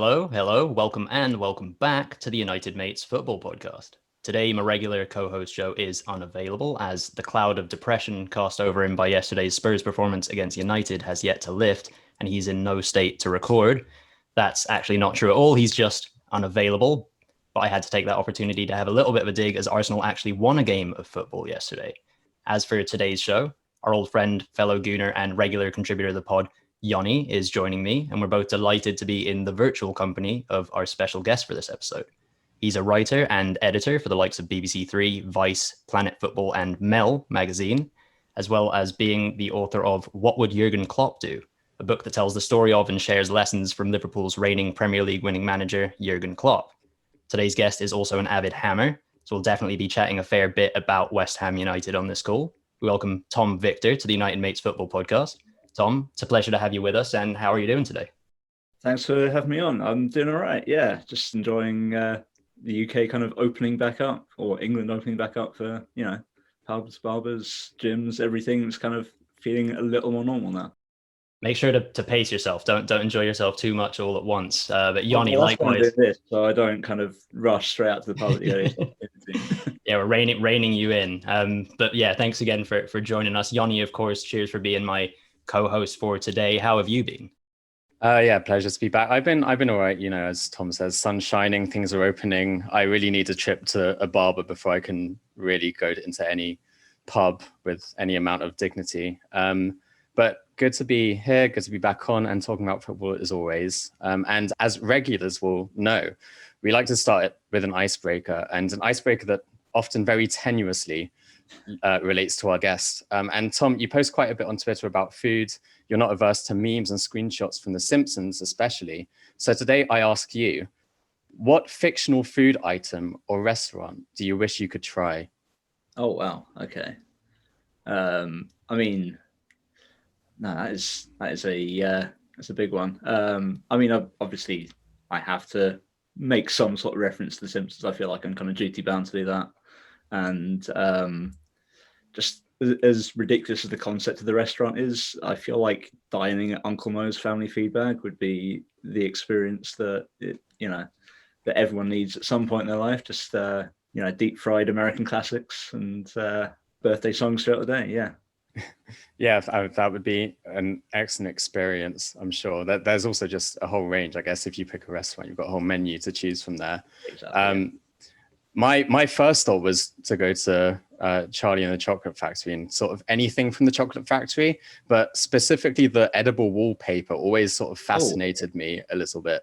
Hello, welcome back to the United Mates Football Podcast. Today, my regular co-host Joe is unavailable as the cloud of depression cast over him by yesterday's Spurs performance against United has yet to lift, and he's in no state to record. That's actually not true at all. He's just unavailable, but I had to take that opportunity to have a little bit of a dig as Arsenal actually won a game of football yesterday. As for today's show, our old friend, fellow Gooner, and regular contributor of the pod, Yoni, is joining me, and we're both delighted to be in the virtual company of our special guest for this episode. He's a writer and editor for the likes of BBC Three, Vice, Planet Football, and MEL Magazine, as well as being the author of What Would Jürgen Klopp Do, a book that tells the story of and shares lessons from Liverpool's reigning Premier League winning manager, Jurgen Klopp. Today's guest is also an avid hammer, so we'll definitely be chatting a fair bit about West Ham United on this call. We welcome Tom Victor to the United Mates Football Podcast. Tom, it's a pleasure to have you with us, and how are you doing today? Thanks for having me on. I'm doing all right, yeah. Just enjoying the UK kind of opening back up, or England opening back up for, pubs, barbers, gyms, everything. It's kind of feeling a little more normal now. Make sure to pace yourself. Don't enjoy yourself too much all at once. But Yoni, well, likewise. This, so I don't kind of rush straight out to the pub at the early. Yeah, we're reining you in. But yeah, thanks again for joining us. Yoni, of course, cheers for being my co-host for today. How have you been? Yeah, pleasure to be back. I've been all right, as Tom says, sun's shining, things are opening. I really need a trip to a barber before I can really go into any pub with any amount of dignity. But good to be here, good to be back on and talking about football as always. And as regulars will know, we like to start it with an icebreaker, and an icebreaker that often very tenuously relates to our guest. And Tom, you post quite a bit on Twitter about food. You're not averse to memes and screenshots from The Simpsons, especially. So today I ask you, what fictional food item or restaurant do you wish you could try? Oh, wow. Okay. That's a big one. Obviously I have to make some sort of reference to The Simpsons. I feel like I'm kind of duty bound to do that. And just as ridiculous as the concept of the restaurant is, I feel like dining at Uncle Mo's family feed bag would be the experience that that everyone needs at some point in their life. Just deep fried American classics and birthday songs throughout the day. Yeah. Yeah, that would be an excellent experience. I'm sure that there's also just a whole range. I guess if you pick a restaurant, you've got a whole menu to choose from there. Exactly. My first thought was to go to Charlie and the Chocolate Factory and sort of anything from the Chocolate Factory, but specifically the edible wallpaper always sort of fascinated me a little bit.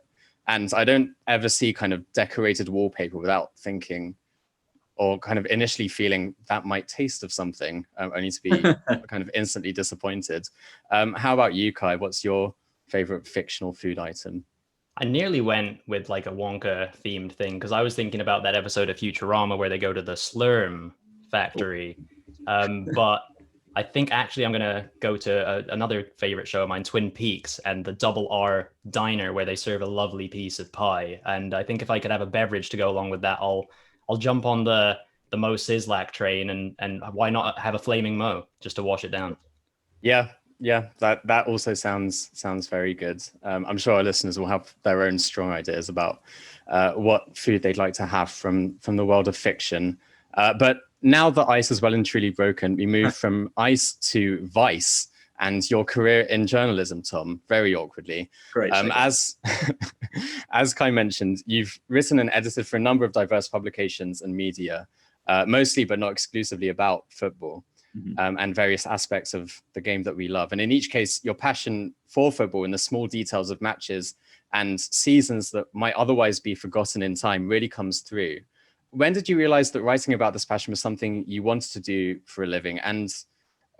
And I don't ever see kind of decorated wallpaper without thinking or kind of initially feeling that might taste of something, only to be kind of instantly disappointed. How about you, Kai? What's your favorite fictional food item? I nearly went with like a Wonka themed thing because I was thinking about that episode of Futurama where they go to the Slurm factory. But I think actually I'm going to go to another favorite show of mine, Twin Peaks, and the Double R Diner where they serve a lovely piece of pie. And I think if I could have a beverage to go along with that, I'll jump on the Mo Sislak train and why not have a flaming Mo just to wash it down? Yeah, that also sounds very good. I'm sure our listeners will have their own strong ideas about what food they'd like to have from the world of fiction. But now the ice is well and truly broken, we move from ice to Vice and your career in journalism, Tom, very awkwardly. Great. As Kai mentioned, you've written and edited for a number of diverse publications and media, mostly but not exclusively about football. And various aspects of the game that we love. And in each case, your passion for football and the small details of matches and seasons that might otherwise be forgotten in time really comes through. When did you realize that writing about this passion was something you wanted to do for a living? And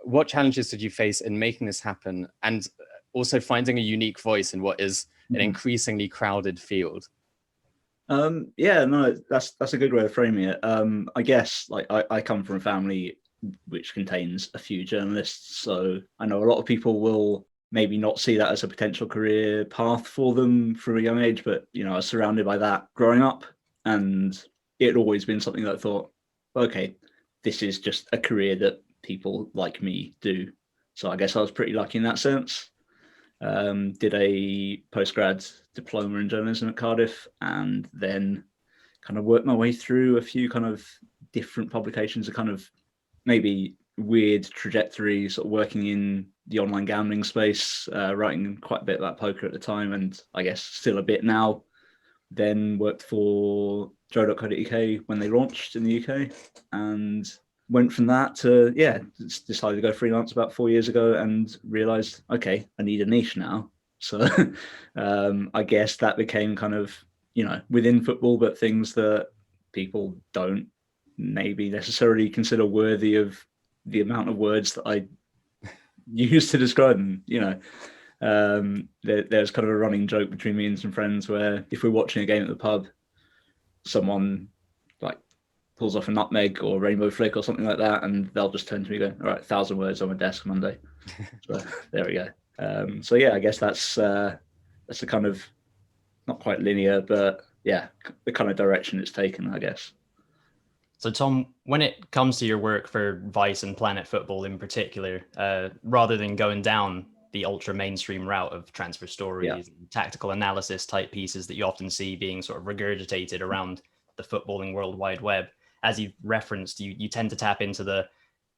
what challenges did you face in making this happen? And also finding a unique voice in what is an increasingly crowded field? That's a good way of framing it. I guess like I come from a family which contains a few journalists. So I know a lot of people will maybe not see that as a potential career path for them from a young age, but, I was surrounded by that growing up. And it had always been something that I thought, okay, this is just a career that people like me do. So I guess I was pretty lucky in that sense. Did a postgrad diploma in journalism at Cardiff, and then kind of worked my way through a few kind of different publications, a kind of maybe weird trajectory, sort of working in the online gambling space, writing quite a bit about poker at the time, and I guess still a bit now. Then worked for Joe.co.uk when they launched in the UK, and went from that to, decided to go freelance about 4 years ago and realized, okay, I need a niche now. So I guess that became kind of, within football, but things that people don't maybe necessarily consider worthy of the amount of words that I use to describe them, There's kind of a running joke between me and some friends where if we're watching a game at the pub, someone like pulls off a nutmeg or rainbow flick or something like that, and they'll just turn to me and go, all right, 1,000 words on my desk Monday. So there we go. I guess that's the kind of, not quite linear, but the kind of direction it's taken, I guess. So Tom, when it comes to your work for Vice and Planet Football in particular, rather than going down the ultra mainstream route of transfer stories and tactical analysis type pieces that you often see being sort of regurgitated around the footballing World Wide Web, as you've referenced, you tend to tap into the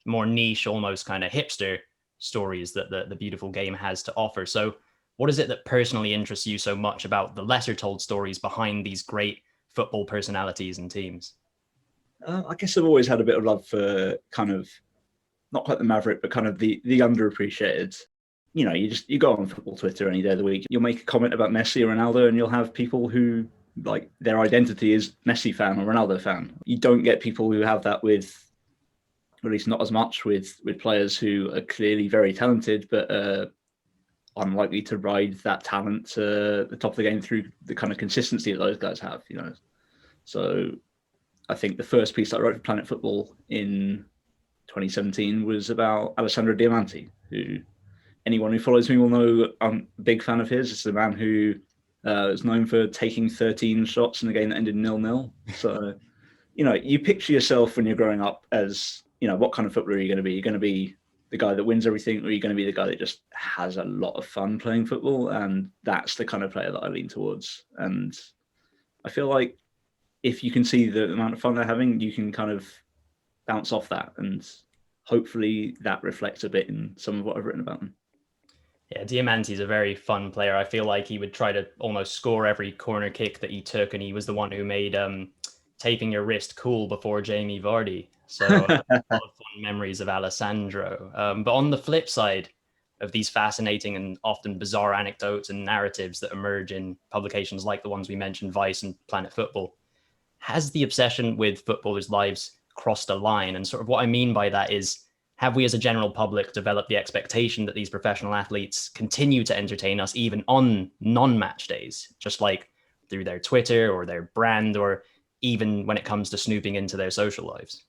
more niche, almost kind of hipster stories that the beautiful game has to offer. So what is it that personally interests you so much about the lesser told stories behind these great football personalities and teams? I guess I've always had a bit of love for kind of, not quite the maverick, but kind of the underappreciated. You go on football Twitter any day of the week, you'll make a comment about Messi or Ronaldo, and you'll have people who, like, their identity is Messi fan or Ronaldo fan. You don't get people who have that with, or at least not as much with players who are clearly very talented, but unlikely to ride that talent to the top of the game through the kind of consistency that those guys have, So I think the first piece that I wrote for Planet Football in 2017 was about Alessandro Diamanti, who anyone who follows me will know I'm a big fan of his. It's a man who is known for taking 13 shots in a game that ended 0-0. So, you picture yourself when you're growing up as, what kind of footballer are you going to be? You're going to be the guy that wins everything, or are you going to be the guy that just has a lot of fun playing football? And that's the kind of player that I lean towards. And I feel like if you can see the amount of fun they're having, you can kind of bounce off that. And hopefully that reflects a bit in some of what I've written about them. Yeah, Diamanti's a very fun player. I feel like he would try to almost score every corner kick that he took, and he was the one who made taping your wrist cool before Jamie Vardy. So a lot of fun memories of Alessandro. But on the flip side of these fascinating and often bizarre anecdotes and narratives that emerge in publications like the ones we mentioned, Vice and Planet Football, has the obsession with footballers' lives crossed a line? And sort of what I mean by that is, have we as a general public developed the expectation that these professional athletes continue to entertain us even on non-match days, just like through their Twitter or their brand, or even when it comes to snooping into their social lives?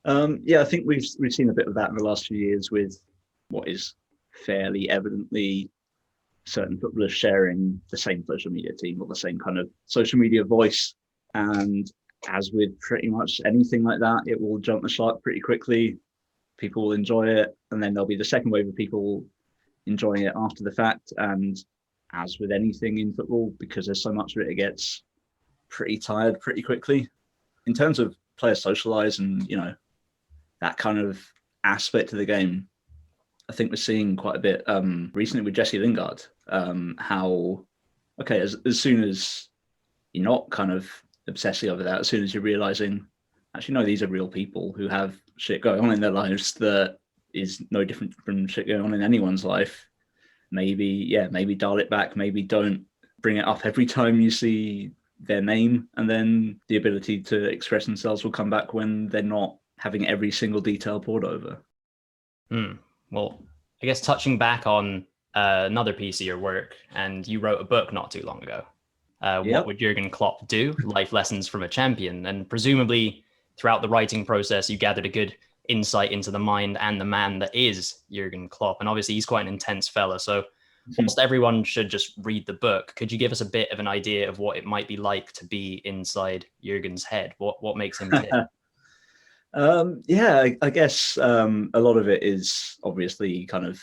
I think we've seen a bit of that in the last few years with what is fairly evidently certain footballers sharing the same social media team or the same kind of social media voice. And as with pretty much anything like that, it will jump the shark pretty quickly. People will enjoy it, and then there'll be the second wave of people enjoying it after the fact. And as with anything in football, because there's so much of it, it gets pretty tired pretty quickly. In terms of players socialize and, that kind of aspect of the game, I think we're seeing quite a bit recently with Jesse Lingard, how, as soon as you're not kind of obsessing over that, as soon as you're realizing, actually, no, these are real people who have shit going on in their lives that is no different from shit going on in anyone's life. Maybe dial it back. Maybe don't bring it up every time you see their name. And then the ability to express themselves will come back when they're not having every single detail poured over. Well, I guess touching back on another piece of your work, and you wrote a book not too long ago. What Would Jürgen Klopp Do? Life Lessons from a Champion. And presumably throughout the writing process, you gathered a good insight into the mind and the man that is Jurgen Klopp. And obviously he's quite an intense fella. So whilst everyone should just read the book, could you give us a bit of an idea of what it might be like to be inside Jurgen's head? What makes him tick? I guess a lot of it is obviously kind of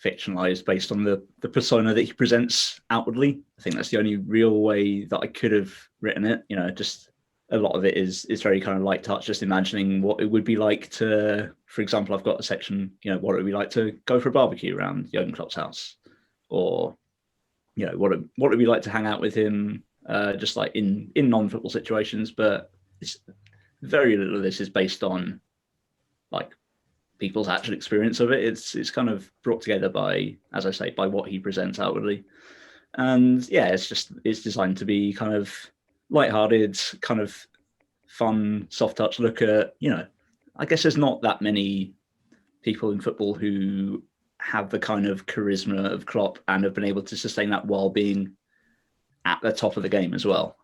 fictionalized based on the persona that he presents outwardly. I think that's the only real way that I could have written it. Just a lot of it is very kind of light touch, just imagining what it would be like to, for example, I've got a section, what it would be like to go for a barbecue around Jurgen Klopp's house, or what it would be like to hang out with him, just like in non-football situations. But it's very little of this is based on like people's actual experience of it. It's kind of brought together by, as I say, by what he presents outwardly. And yeah, it's designed to be kind of lighthearted, kind of fun, soft touch look at, I guess there's not that many people in football who have the kind of charisma of Klopp and have been able to sustain that while being at the top of the game as well.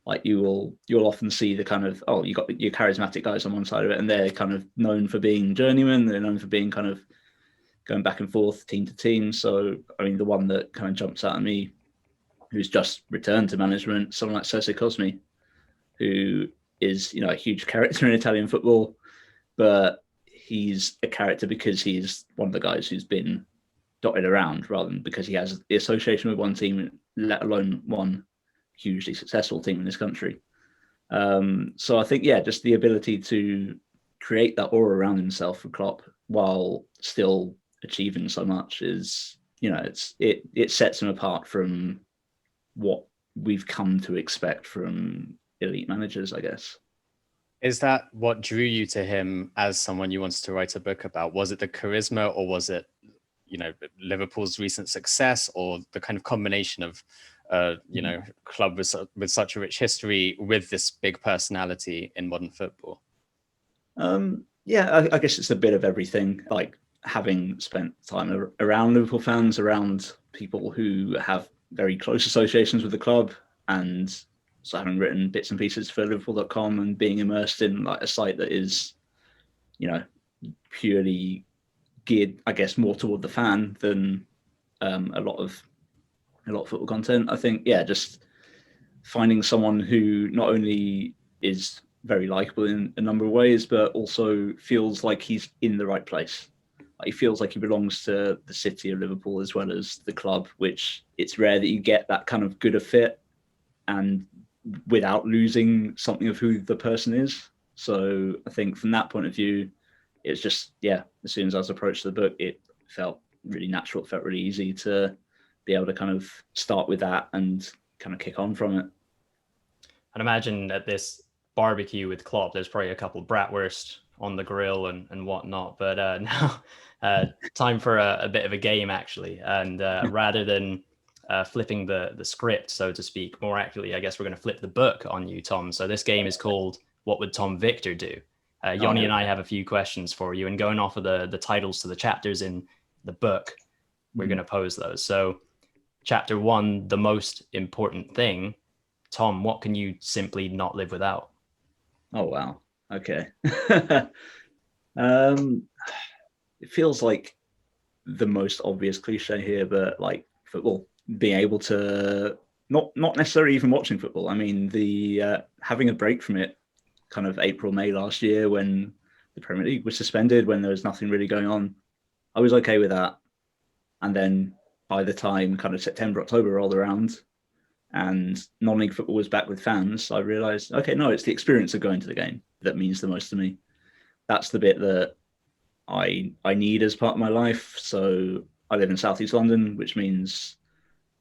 Like you'll often see the kind of, you got your charismatic guys on one side of it, and they're kind of known for being journeymen. They're known for being kind of going back and forth team to team. So, I mean, the one that kind of jumps out at me, who's just returned to management, someone like Sergio Cosmi, who is, a huge character in Italian football, but he's a character because he's one of the guys who's been dotted around rather than because he has the association with one team, let alone one hugely successful team in this country. So I think, just the ability to create that aura around himself for Klopp while still achieving so much is, it sets him apart from what we've come to expect from elite managers, I guess. Is that what drew you to him as someone you wanted to write a book about? Was it the charisma, or was it, Liverpool's recent success, or the kind of combination of, club with such a rich history with this big personality in modern football? I guess it's a bit of everything. Like having spent time around Liverpool fans, around people who have very close associations with the club, and so having written bits and pieces for Liverpool.com and being immersed in like a site that is, purely geared, I guess, more toward the fan than a lot of football content. I think, just finding someone who not only is very likable in a number of ways, but also feels like he's in the right place. Like he feels like he belongs to the city of Liverpool as well as the club, which it's rare that you get that kind of good a fit and without losing something of who the person is. So I think from that point of view, it's just, as soon as I was approached the book, it felt really natural. It felt really easy to be able to kind of start with that and kind of kick on from it. I'd imagine at this barbecue with Klopp, there's probably a couple of bratwurst on the grill and whatnot. But now time for a bit of a game, actually. And rather than flipping the script, so to speak, more accurately, I guess we're going to flip the book on you, Tom. So this game is called What Would Tom Victor Do? Yoni and I have a few questions for you, and going off of the titles to the chapters in the book, we're going to pose those. So chapter 1, the most important thing. Tom, what can you simply not live without? Oh, wow. Okay. It feels like the most obvious cliche here, but like football, being able to not necessarily even watching football. I mean, the having a break from it kind of April, May last year when the Premier League was suspended, when there was nothing really going on, I was okay with that. And then by the time kind of September, October rolled around and non-league football was back with fans, I realized, okay, no, it's the experience of going to the game that means the most to me. That's the bit that I need as part of my life. So I live in Southeast London, which means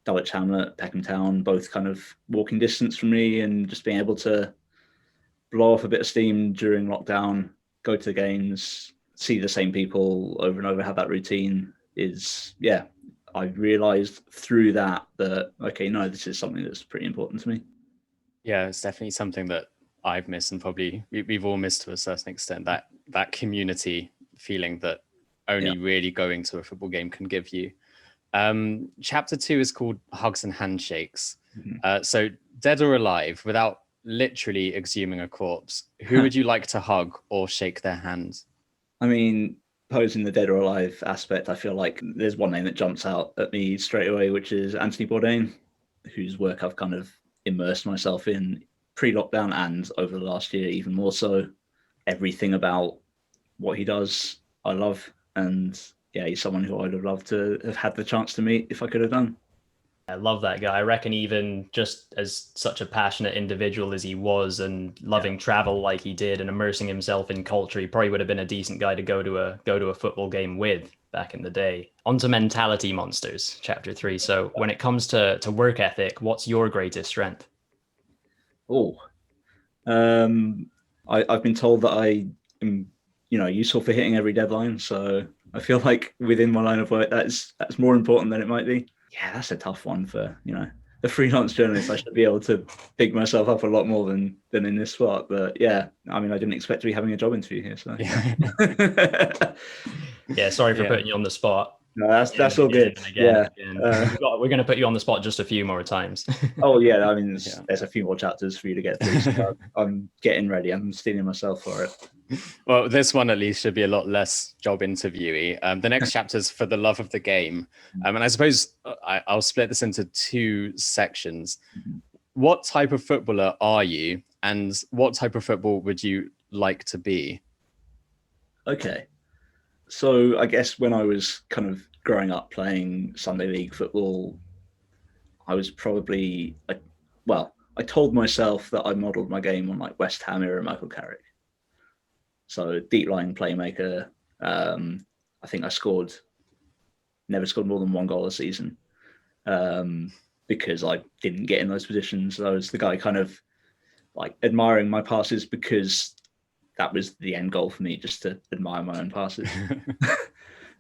Dulwich Hamlet, Peckham Town, both kind of walking distance from me, and just being able to blow off a bit of steam during lockdown, go to the games, see the same people over and over, have that routine is, I realized through that, okay, no, this is something that's pretty important to me. Yeah, it's definitely something that I've missed, and probably we've all missed to a certain extent, that community feeling that only really going to a football game can give you. Chapter 2 is called Hugs and Handshakes. So dead or alive, without literally exhuming a corpse, who would you like to hug or shake their hands? I mean, posing the dead or alive aspect, I feel like there's one name that jumps out at me straight away, which is Anthony Bourdain, whose work I've kind of immersed myself in pre-lockdown and over the last year even more so. Everything about what he does I love, and yeah, he's someone who I'd have loved to have had the chance to meet if I could have done. I love that guy. I reckon even just as such a passionate individual as he was and loving travel like he did and immersing himself in culture, he probably would have been a decent guy to go to a football game with back in the day. On to mentality monsters, chapter 3. So when it comes to work ethic, what's your greatest strength? Oh, I've been told that I am, useful for hitting every deadline. So I feel like within my line of work, that's more important than it might be. Yeah, that's a tough one for, the freelance journalist. I should be able to pick myself up a lot more than in this spot. But yeah, I mean, I didn't expect to be having a job interview here. So yeah, sorry for putting you on the spot. No, that's all good. Yeah, we're going to put you on the spot just a few more times. Oh yeah, I mean, there's a few more chapters for you to get through. So I'm getting ready. I'm stealing myself for it. Well, this one at least should be a lot less job interviewy. The next chapter is for the love of the game, and I suppose I'll split this into 2 sections. What type of footballer are you, and what type of football would you like to be? Okay. So I guess when I was kind of growing up playing Sunday League football, I was probably, I told myself that I modelled my game on like West Ham era Michael Carrick. So deep line playmaker. I think I never scored more than 1 goal a season because I didn't get in those positions. I was the guy kind of like admiring my passes because that was the end goal for me, just to admire my own passes.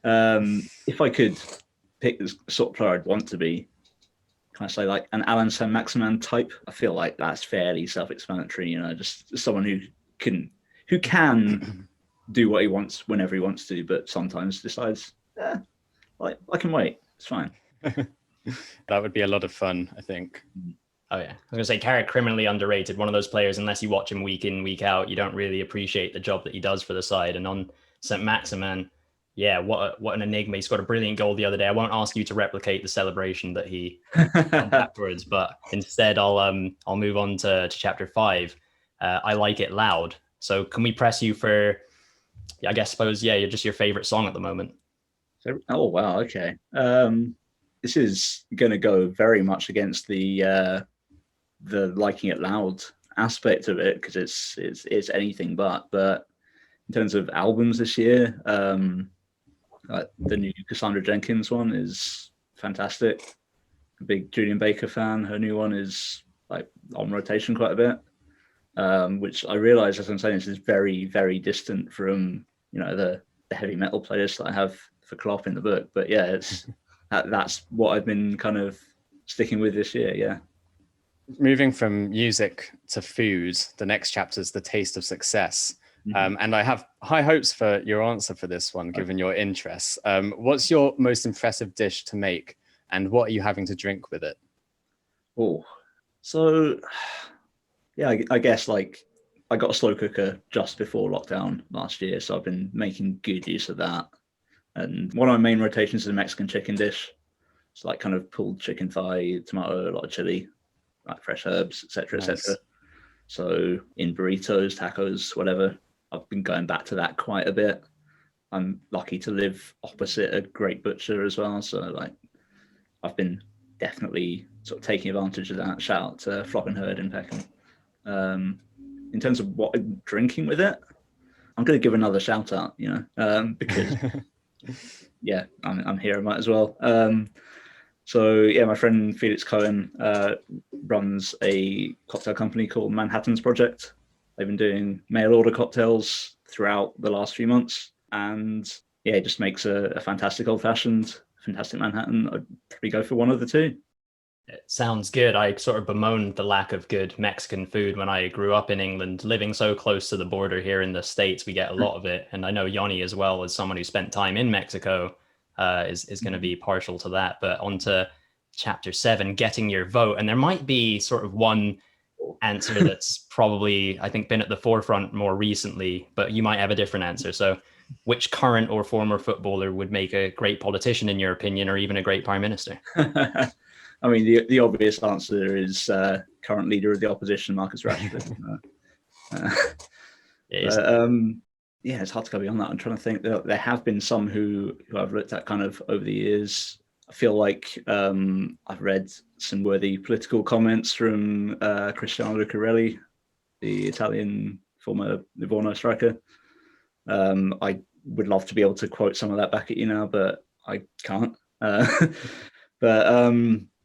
If I could pick the sort of player I'd want to be, can I say like an Alan Saint-Maximin type? I feel like that's fairly self-explanatory, just someone who can do what he wants whenever he wants to, but sometimes decides, I can wait. It's fine. That would be a lot of fun, I think. Oh yeah, I was gonna say Carrick, criminally underrated. One of those players, unless you watch him week in, week out, you don't really appreciate the job that he does for the side. And on Saint-Maximin, yeah, what an enigma. He scored a brilliant goal the other day. I won't ask you to replicate the celebration that he did backwards, but instead I'll move on to chapter 5. I like it loud. So can we press you for, you're just your favorite song at the moment? Oh wow, okay. This is going to go very much against the liking it loud aspect of it because it's anything but. But in terms of albums this year, the new Cassandra Jenkins one is fantastic. A big Julian Baker fan. Her new one is like on rotation quite a bit, which I realize as I'm saying this is very, very distant from the heavy metal playlist that I have for Klopp in the book. But yeah, it's that's what I've been kind of sticking with this year. Yeah. Moving from music to food, the next chapter is the taste of success. And I have high hopes for your answer for this one, given your interests. What's your most impressive dish to make, and what are you having to drink with it? Oh, so yeah, I guess like I got a slow cooker just before lockdown last year, so I've been making good use of that. And one of my main rotations is a Mexican chicken dish. It's like kind of pulled chicken thigh, tomato, a lot of chili, like fresh herbs, etc., etc. So in burritos, tacos, whatever, I've been going back to that quite a bit. I'm lucky to live opposite a great butcher as well, so like I've been definitely sort of taking advantage of that. Shout out to Flock and Herd in Peckham. In terms of what I'm drinking with it, I'm going to give another shout out, because yeah, I'm here, I might as well. So yeah, my friend Felix Cohen runs a cocktail company called Manhattan's Project. They've been doing mail order cocktails throughout the last few months, and yeah, it just makes a fantastic old fashioned, fantastic Manhattan. I'd probably go for one of the two. It sounds good. I sort of bemoaned the lack of good Mexican food when I grew up in England. Living so close to the border here in the States, we get a lot of it. And I know Yoni, as well, as someone who spent time in Mexico, is going to be partial to that. But on to chapter 7, getting your vote. And there might be sort of one answer that's probably, I think, been at the forefront more recently, but you might have a different answer. So which current or former footballer would make a great politician, in your opinion, or even a great prime minister? I mean, the obvious answer is current leader of the opposition, Marcus Rashford. yeah, it's hard to go beyond that. I'm trying to think. There have been some who I've looked at kind of over the years. I feel like I've read some worthy political comments from Cristiano Lucarelli, the Italian former Livorno striker. I would love to be able to quote some of that back at you now, but I can't. But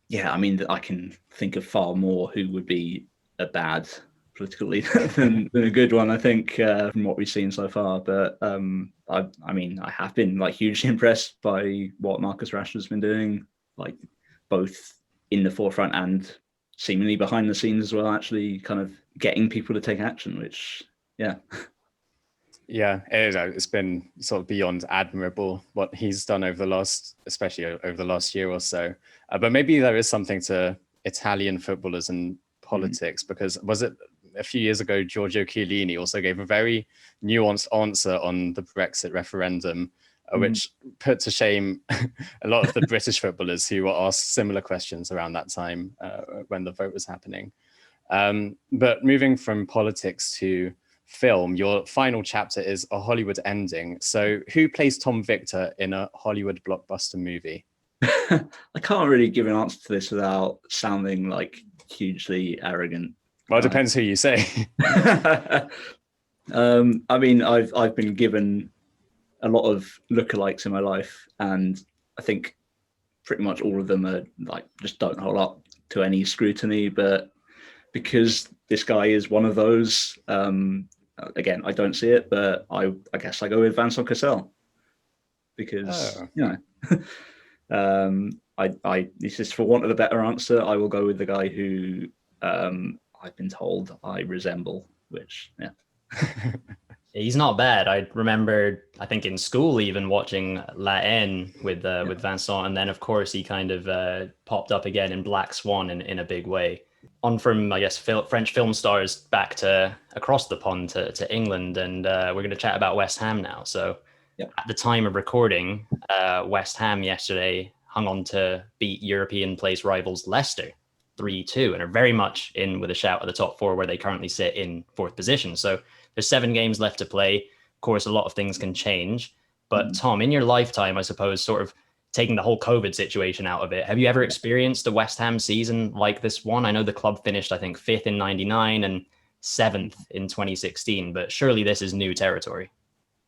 yeah, I mean, I can think of far more who would be a bad political leader than a good one, I think, from what we've seen so far. But I mean, I have been like hugely impressed by what Marcus Rashford's been doing, like both in the forefront and seemingly behind the scenes as well, actually kind of getting people to take action, which, yeah. Yeah, it's been sort of beyond admirable what he's done over the last, especially over the last year or so. But maybe there is something to Italian footballers and politics, because was it a few years ago, Giorgio Chiellini also gave a very nuanced answer on the Brexit referendum, which put to shame a lot of the British footballers who were asked similar questions around that time when the vote was happening. But moving from politics to film, your final chapter is a Hollywood ending. So who plays Tom Victor in a Hollywood blockbuster movie? I can't really give an answer to this without sounding like hugely arrogant. Well, it depends who you say. I mean, I've been given a lot of lookalikes in my life, and I think pretty much all of them are like just don't hold up to any scrutiny. But because this guy is one of those, again, I don't see it, but I guess I go with Vincent Cassel because you know, this is for want of a better answer. I will go with the guy who I've been told I resemble, which yeah. He's not bad. I remember, I think in school, even watching La Haine with Vincent, and then of course he kind of popped up again in Black Swan in a big way. On from, I guess, French film stars back to across the pond to England, and we're going to chat about West Ham now. So at the time of recording, West Ham yesterday hung on to beat European place rivals Leicester 3-2 and are very much in with a shout at the top four, where they currently sit in fourth position. So there's 7 games left to play. Of course, a lot of things can change. But Tom, in your lifetime, I suppose, sort of taking the whole COVID situation out of it, have you ever experienced a West Ham season like this one? I know the club finished, I think, 5th in 99 and 7th in 2016, but surely this is new territory.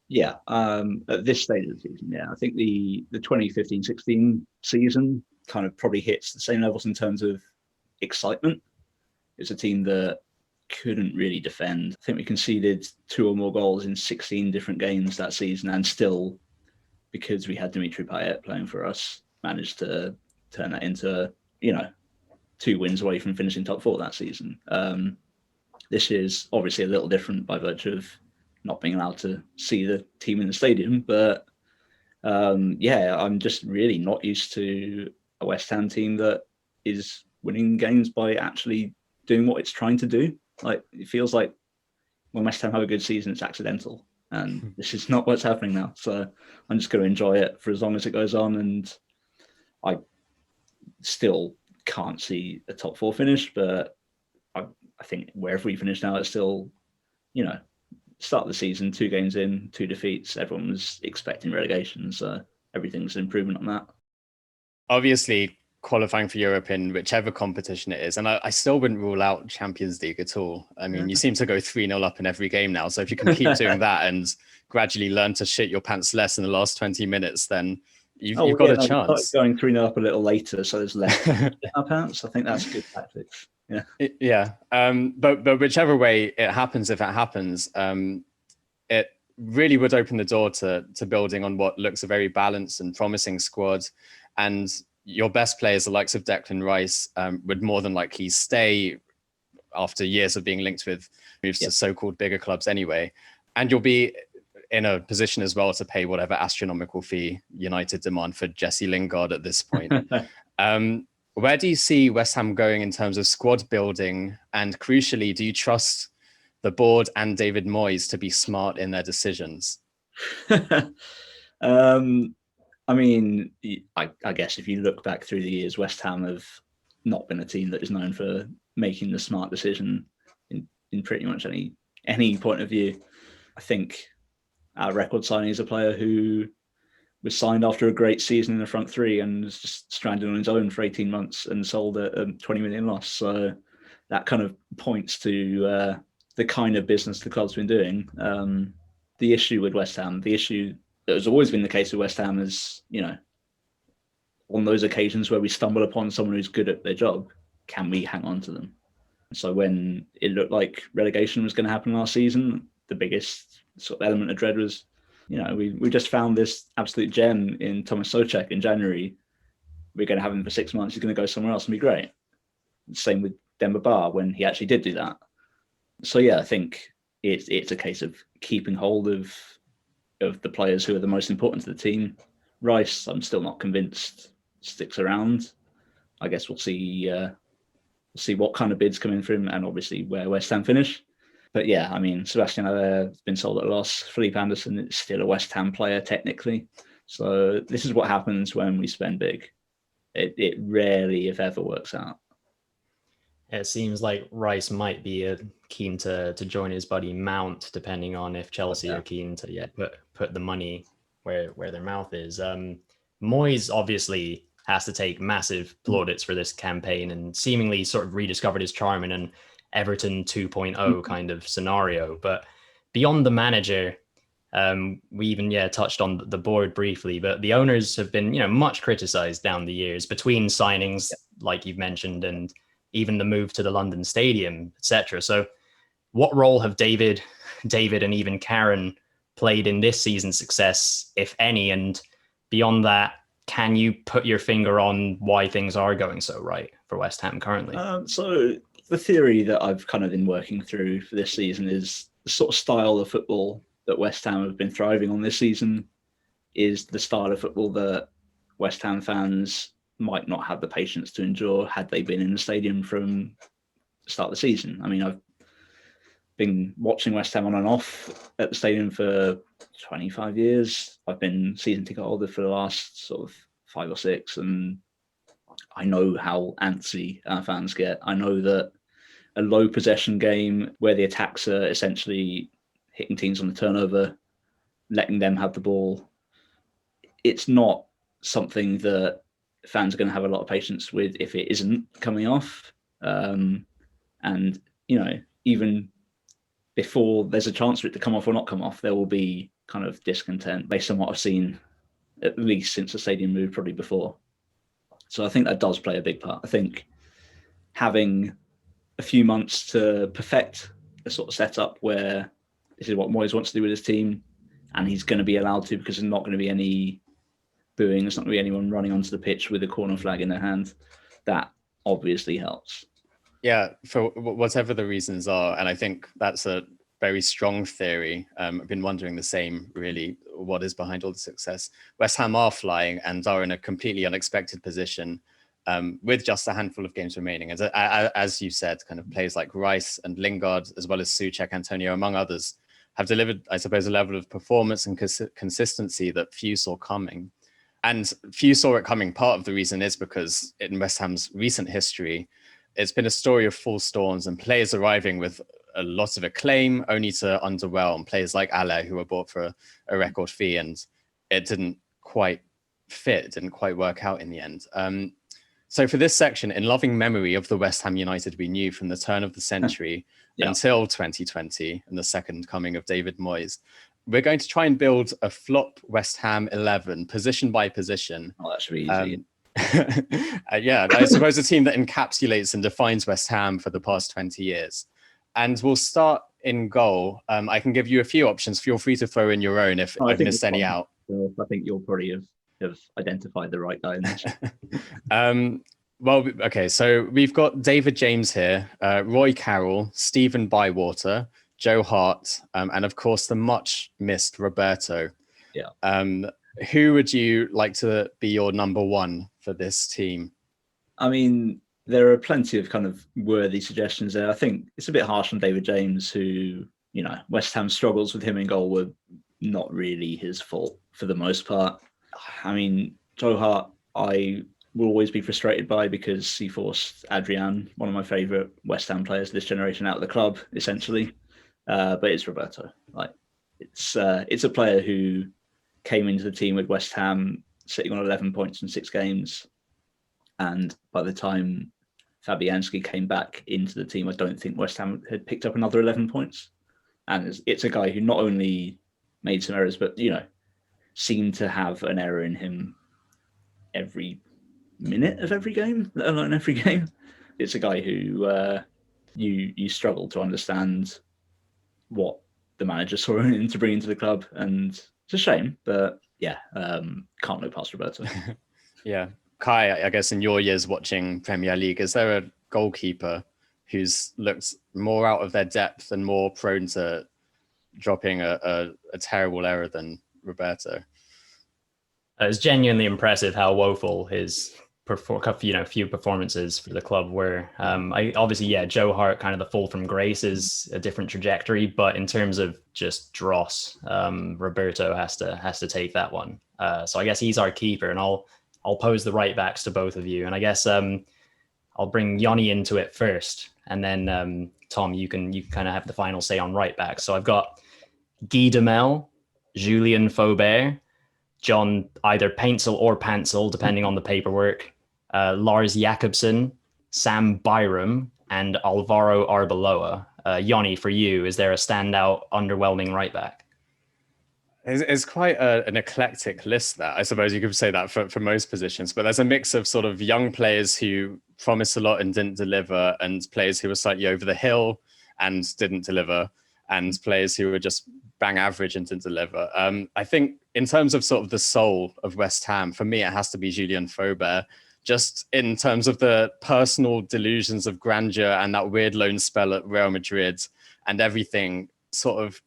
Yeah, at this stage of the season, yeah. I think the 2015-16 season kind of probably hits the same levels in terms of excitement. It's a team that couldn't really defend. I think we conceded 2 or more goals in 16 different games that season, and still, because we had Dimitri Payet playing for us, managed to turn that into, 2 wins away from finishing top 4 that season. This is obviously a little different by virtue of not being allowed to see the team in the stadium, but yeah, I'm just really not used to a West Ham team that is winning games by actually doing what it's trying to do. Like, it feels like when West Ham have a good season, it's accidental, and this is not what's happening now. So I'm just going to enjoy it for as long as it goes on, and I still can't see a top 4 finish, but I think wherever we finish now, it's still, start of the season, 2 games in, 2 defeats. Everyone was expecting relegation, so everything's an improvement on that. Obviously, qualifying for Europe in whichever competition it is, and I still wouldn't rule out Champions League at all. I mean, you seem to go 3-0 up in every game now, so if you can keep doing that and gradually learn to shit your pants less in the last 20 minutes, then you've got a chance. Going 3-0 up a little later, so there's less our pants. I think that's a good tactics. Yeah. But whichever way it happens, if it happens, it really would open the door to building on what looks a very balanced and promising squad. And your best players, the likes of Declan Rice, would more than likely stay after years of being linked with moves to so-called bigger clubs anyway. And you'll be in a position as well to pay whatever astronomical fee United demand for Jesse Lingard at this point. Where do you see West Ham going in terms of squad building? And crucially, do you trust the board and David Moyes to be smart in their decisions? I mean, I guess if you look back through the years, West Ham have not been a team that is known for making the smart decision in pretty much any point of view. I think our record signing is a player who was signed after a great season in the front three and was just stranded on his own for 18 months and sold at a 20 million loss. So that kind of points to the kind of business the club's been doing. The issue with West Ham, the issue that has always been the case with West Ham is, on those occasions where we stumble upon someone who's good at their job, can we hang on to them? So when it looked like relegation was going to happen last season, the biggest sort of element of dread was, we just found this absolute gem in Thomas Souček in January. We're going to have him for 6 months. He's going to go somewhere else and be great. Same with Demba Ba when he actually did do that. So yeah, I think it's a case of keeping hold of the players who are the most important to the team. Rice, I'm still not convinced sticks around. I guess we'll see what kind of bids come in for him and obviously where West Ham finish. But yeah, I mean, Sebastian Haller has been sold at a loss. Philippe Anderson is still a West Ham player technically. So this is what happens when we spend big. It rarely, if ever, works out. It seems like Rice might be keen to join his buddy Mount, depending on if Chelsea are keen to put the money where their mouth is. Moyes obviously has to take massive plaudits for this campaign and seemingly sort of rediscovered his charm in an Everton 2.0 kind of scenario. But beyond the manager, we even touched on the board briefly, but the owners have been much criticized down the years between signings, like you've mentioned, and even the move to the London Stadium, etc. So what role have David, and even Karen played in this season's success, if any? And beyond that, can you put your finger on why things are going so right for West Ham currently? So the theory that I've kind of been working through for this season is the sort of style of football that West Ham have been thriving on this season is the style of football that West Ham fans might not have the patience to endure had they been in the stadium from the start of the season. I mean, I've been watching West Ham on and off at the stadium for 25 years. I've been season ticket holder for the last sort of 5 or 6, and I know how antsy our fans get. I know that a low possession game where the attacks are essentially hitting teams on the turnover, letting them have the ball, it's not something that fans are going to have a lot of patience with if it isn't coming off. And, even before there's a chance for it to come off or not come off, there will be kind of discontent based on what I've seen, at least since the stadium moved, probably before. So I think that does play a big part. I think having a few months to perfect a sort of setup where this is what Moyes wants to do with his team, and he's going to be allowed to because there's not going to be any booing, there's not going to be anyone running onto the pitch with a corner flag in their hand. That obviously helps. Yeah, for whatever the reasons are, and I think that's a very strong theory. I've been wondering the same, really, what is behind all the success. West Ham are flying and are in a completely unexpected position with just a handful of games remaining. As you said, kind of players like Rice and Lingard, as well as Souček, Antonio, among others, have delivered, I suppose, a level of performance and consistency that few saw coming. And few saw it coming. Part of the reason is because in West Ham's recent history, it's been a story of false storms and players arriving with a lot of acclaim only to underwhelm. Players like Ale, who were bought for a record fee, and it didn't quite fit, it didn't quite work out in the end. So for this section, in loving memory of the West Ham United we knew from the turn of the century until 2020 and the second coming of David Moyes, we're going to try and build a flop West Ham 11, position by position. Oh, that should be easy. I suppose a team that encapsulates and defines West Ham for the past 20 years. And we'll start in goal. I can give you a few options. Feel free to throw in your own if I've missed any out. I think you'll probably have identified the right guy in this. Well, okay, so we've got David James here, Roy Carroll, Stephen Bywater, Joe Hart, and of course the much missed Roberto. Yeah. Who would you like to be your number one for this team? I mean, there are plenty of kind of worthy suggestions there. I think it's a bit harsh on David James, who, West Ham struggles with him in goal were not really his fault for the most part. I mean, Joe Hart, I will always be frustrated by because he forced Adrian, one of my favourite West Ham players of this generation, out of the club, essentially. But it's Roberto. It's a player who came into the team with West Ham sitting on 11 points in 6 games, and by the time Fabianski came back into the team, I don't think West Ham had picked up another 11 points. And it's a guy who not only made some errors, but seemed to have an error in him every minute of every game, let alone every game. It's a guy who you struggle to understand what the manager saw in him to bring into the club, and it's a shame, but yeah, can't look past Roberto. Yeah. Kai, I guess in your years watching Premier League, is there a goalkeeper who's looked more out of their depth and more prone to dropping a terrible error than Roberto? It's genuinely impressive how woeful his few performances for the club were. Joe Hart, kind of the fall from grace, is a different trajectory, but in terms of just dross, Roberto has to take that one. So I guess he's our keeper, and I'll pose the right backs to both of you, and I guess I'll bring Yoni into it first, and then Tom, you can kind of have the final say on right back. So I've got Guy Demel, Julien Faubert, John either Paintzel or Pantzel, depending on the paperwork, Lars Jakobsen, Sam Byram, and Alvaro Arbeloa. Yoni, for you, is there a standout, underwhelming right back? It's quite an eclectic list that I suppose you could say that for most positions, but there's a mix of sort of young players who promised a lot and didn't deliver, and players who were slightly over the hill and didn't deliver, and players who were just bang average and didn't deliver. I think in terms of sort of the soul of West Ham, for me, it has to be Julien Faubert, just in terms of the personal delusions of grandeur and that weird loan spell at Real Madrid and everything sort of,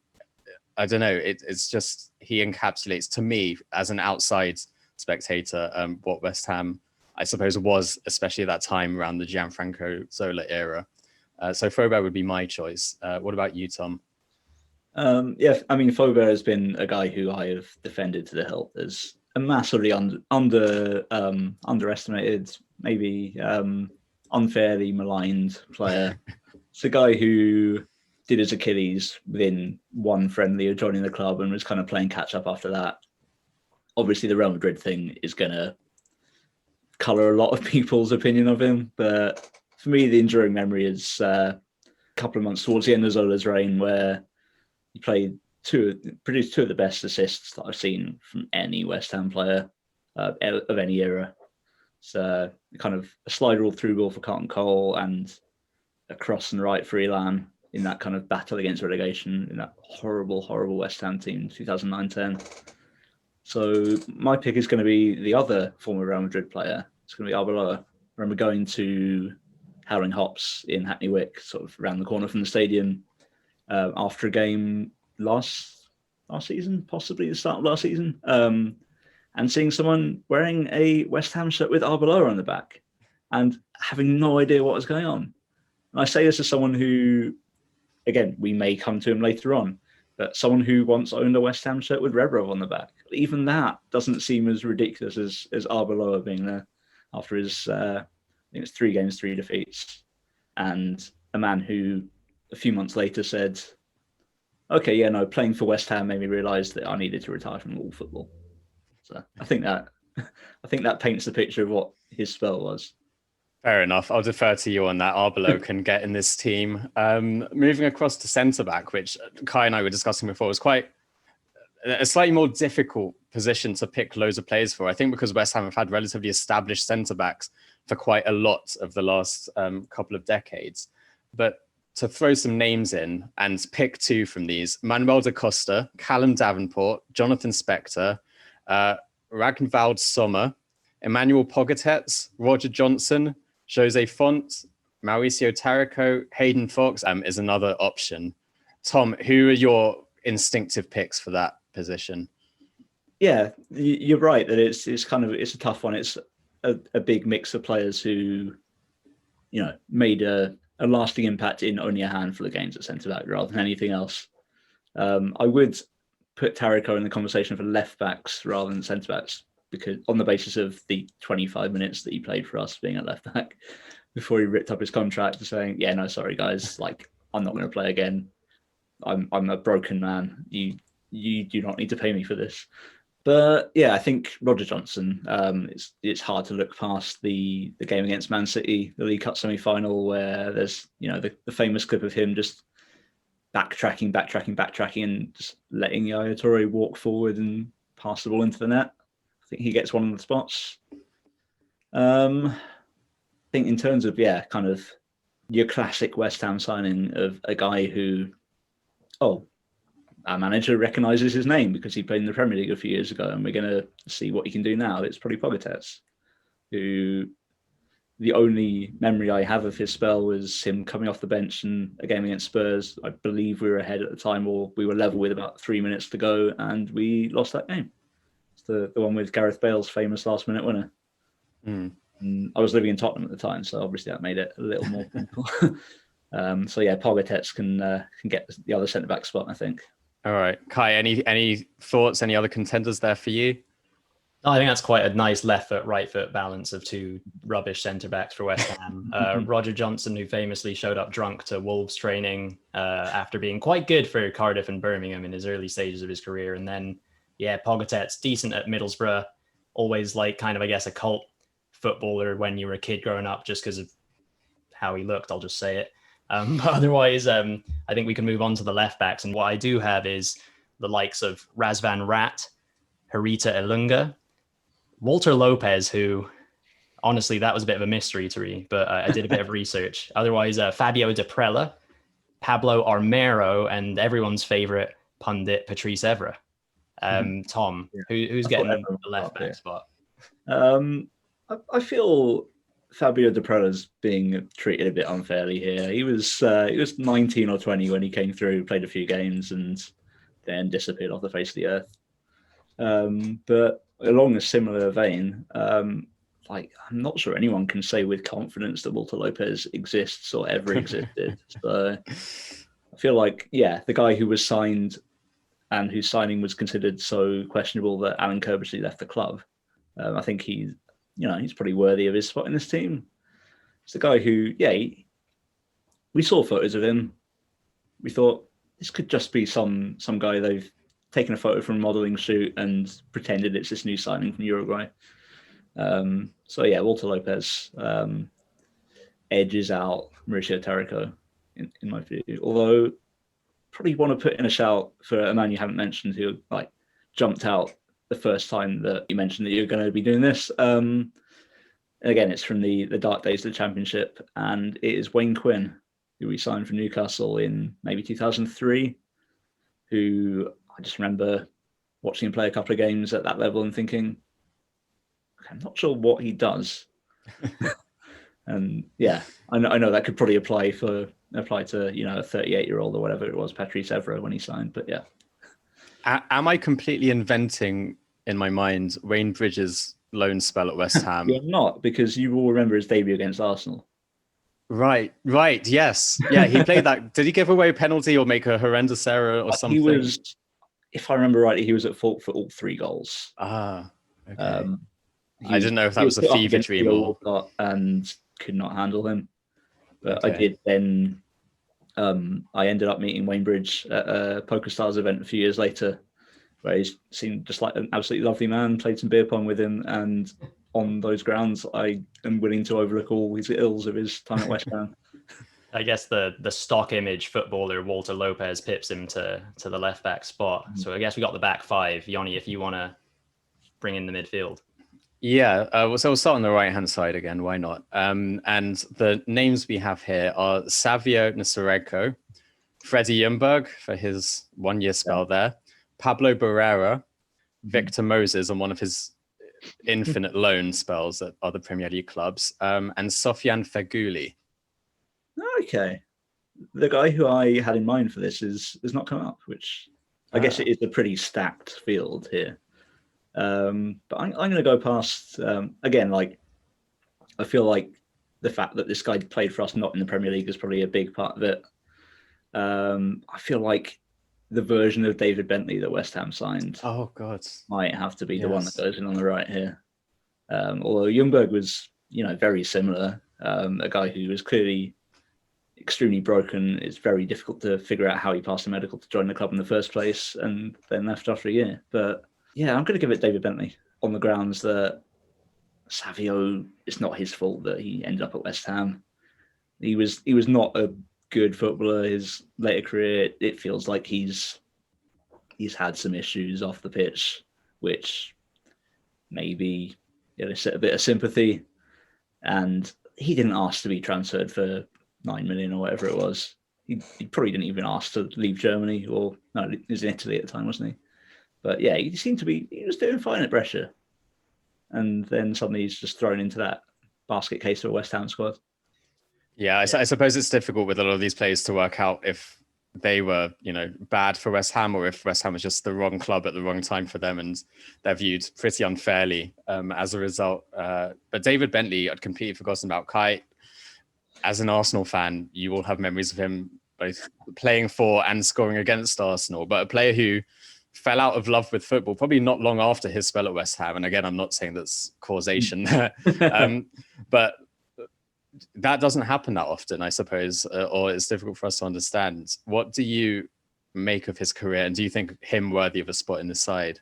I don't know, it's just, he encapsulates to me as an outside spectator what West Ham, I suppose, was, especially at that time around the Gianfranco Zola era. So Faubert would be my choice. What about you, Tom? Faubert has been a guy who I have defended to the hilt as a massively underestimated, maybe unfairly maligned player. It's a guy who did his Achilles within one friendly of joining the club and was kind of playing catch up after that. Obviously, the Real Madrid thing is going to colour a lot of people's opinion of him, but for me, the enduring memory is a couple of months towards the end of Zola's reign, where he produced 2 of the best assists that I've seen from any West Ham player of any era. So kind of a slide rule through goal for Carlton Cole and a cross and right for Elan in that kind of battle against relegation in that horrible, horrible West Ham team, 2009-10. So my pick is going to be the other former Real Madrid player. It's going to be Arbeloa. I remember going to Howling Hops in Hackney Wick, sort of around the corner from the stadium, after a game last season, possibly the start of last season, and seeing someone wearing a West Ham shirt with Arbeloa on the back and having no idea what was going on. And I say this as someone who, again, we may come to him later on, but someone who once owned a West Ham shirt with Rebrov on the back. Even that doesn't seem as ridiculous as Arbeloa being there after his, I think it's 3 games, 3 defeats, and a man who a few months later said, okay, yeah, no, playing for West Ham made me realise that I needed to retire from all football. So I think that paints the picture of what his spell was. Fair enough. I'll defer to you on that. Arbeloa can get in this team. Moving across to centre-back, which Kai and I were discussing before, was quite a slightly more difficult position to pick loads of players for. I think because West Ham have had relatively established centre-backs for quite a lot of the last couple of decades. But to throw some names in and pick 2 from these, Manuel da Costa, Callum Davenport, Jonathan Spector, Ragnvald Sommer, Emmanuel Pogatetz, Roger Johnson, Jose Font, Mauricio Taraco, Hayden Fox is another option. Tom, who are your instinctive picks for that position? Yeah, you're right that it's a tough one. It's a big mix of players who, made a lasting impact in only a handful of games at centre back rather than anything else. I would put Taraco in the conversation for left backs rather than centre backs, because on the basis of the 25 minutes that he played for us being at left back before he ripped up his contract and saying, yeah, no, sorry guys, like I'm not going to play again. I'm a broken man. You you do not need to pay me for this. But yeah, I think Roger Johnson. It's hard to look past the game against Man City, the League Cup semi-final, where there's the famous clip of him just backtracking, and just letting Yaya Toure walk forward and pass the ball into the net. I think he gets one of the spots. I think in terms of kind of your classic West Ham signing of a guy who, our manager recognises his name because he played in the Premier League a few years ago, and we're going to see what he can do now. It's probably Pogatetz, who the only memory I have of his spell was him coming off the bench in a game against Spurs. I believe we were ahead at the time, or we were level with about 3 minutes to go, and we lost that game. It's the one with Gareth Bale's famous last-minute winner. And I was living in Tottenham at the time, so obviously that made it a little more painful. So yeah, Pogatetz can get the other centre-back spot, I think. All right, Kai, any thoughts, any other contenders there for you? I think that's quite a nice left foot, right foot balance of two rubbish centre backs for West Ham. Roger Johnson, who famously showed up drunk to Wolves training after being quite good for Cardiff and Birmingham in his early stages of his career. And then, Pogatetz, decent at Middlesbrough, always like kind of, I guess, a cult footballer when you were a kid growing up just because of how he looked, I'll just say it. But otherwise, I think we can move on to the left backs. And what I do have is the likes of Razvan Rat, Harita Ilunga, Walter Lopez, who honestly, that was a bit of a mystery to me, but I did a bit of research. Otherwise, Fabio Deprella, Pablo Armero, and everyone's favorite pundit, Patrice Evra. Tom, who's getting the left back spot? I feel Fabio Deprella's being treated a bit unfairly here. He was 19 or 20 when he came through, played a few games, and then disappeared off the face of the earth. But along a similar vein, I'm not sure anyone can say with confidence that Walter Lopez exists or ever existed. So I feel like, the guy who was signed and whose signing was considered so questionable that Alan Kirbysley left the club, I think he's pretty worthy of his spot in this team. It's the guy who, we saw photos of him. We thought this could just be some guy they've taken a photo from a modelling shoot and pretended it's this new signing from Uruguay. Walter Lopez edges out Mauricio Tarraco in my view. Although, probably want to put in a shout for a man you haven't mentioned who jumped out the first time that you mentioned that you're going to be doing this. And again, it's from the dark days of the Championship, and it is Wayne Quinn, who we signed from Newcastle in maybe 2003, who I just remember watching him play a couple of games at that level and thinking, I'm not sure what he does. And I know that could probably apply to a 38-year-old or whatever it was, Patrice Evra, when he signed. But am I completely inventing in my mind Wayne Bridges' loan spell at West Ham? You're not, because you will remember his debut against Arsenal. Right. Yes. Yeah, he played that. Did he give away a penalty or make a horrendous error or something? He was, if I remember rightly, he was at fault for all 3 goals. Okay. I didn't know if that was a fever dream or... and could not handle him. But Okay. I did then. I ended up meeting Wayne Bridge at a Poker Stars event a few years later, where he seemed just like an absolutely lovely man. Played some beer pong with him, and on those grounds, I am willing to overlook all his ills of his time at West Ham. I guess the stock image footballer Walter Lopez pips him to the left back spot. So I guess we got the back 5. Yoni, if you want to bring in the midfield. Yeah, so we'll start on the right-hand side again. Why not? And the names we have here are Savio Nsereko, Freddie Ljungberg for his 1-year spell there, Pablo Barrera, Victor Moses on one of his infinite loan spells at other Premier League clubs, and Sofian Feghouli. Okay, the guy who I had in mind for this has not come up, which I guess it is a pretty stacked field here. But I'm going to go past again. I feel like the fact that this guy played for us not in the Premier League is probably a big part of it. I feel like the version of David Bentley that West Ham signed, might have to be the one that goes in on the right here. Although Ljungberg was, very similar. A guy who was clearly extremely broken. It's very difficult to figure out how he passed the medical to join the club in the first place and then left after a year. But yeah, I'm going to give it David Bentley on the grounds that Savio, it's not his fault that he ended up at West Ham. He was not a good footballer. His later career, it feels like he's had some issues off the pitch, which maybe set a bit of sympathy. And he didn't ask to be transferred for 9 million or whatever it was. He probably didn't even ask to leave Germany, or no, he was in Italy at the time, wasn't he? But yeah, he was doing fine at Brescia. And then suddenly he's just thrown into that basket case of a West Ham squad. Yeah, I suppose it's difficult with a lot of these players to work out if they were, bad for West Ham, or if West Ham was just the wrong club at the wrong time for them, and they're viewed pretty unfairly as a result. But David Bentley, I'd completely forgotten about. Kai, as an Arsenal fan, you will have memories of him both playing for and scoring against Arsenal, but a player who fell out of love with football probably not long after his spell at West Ham. And again, I'm not saying that's causation there, but that doesn't happen that often, I suppose, or it's difficult for us to understand. What do you make of his career, and do you think him worthy of a spot in the side?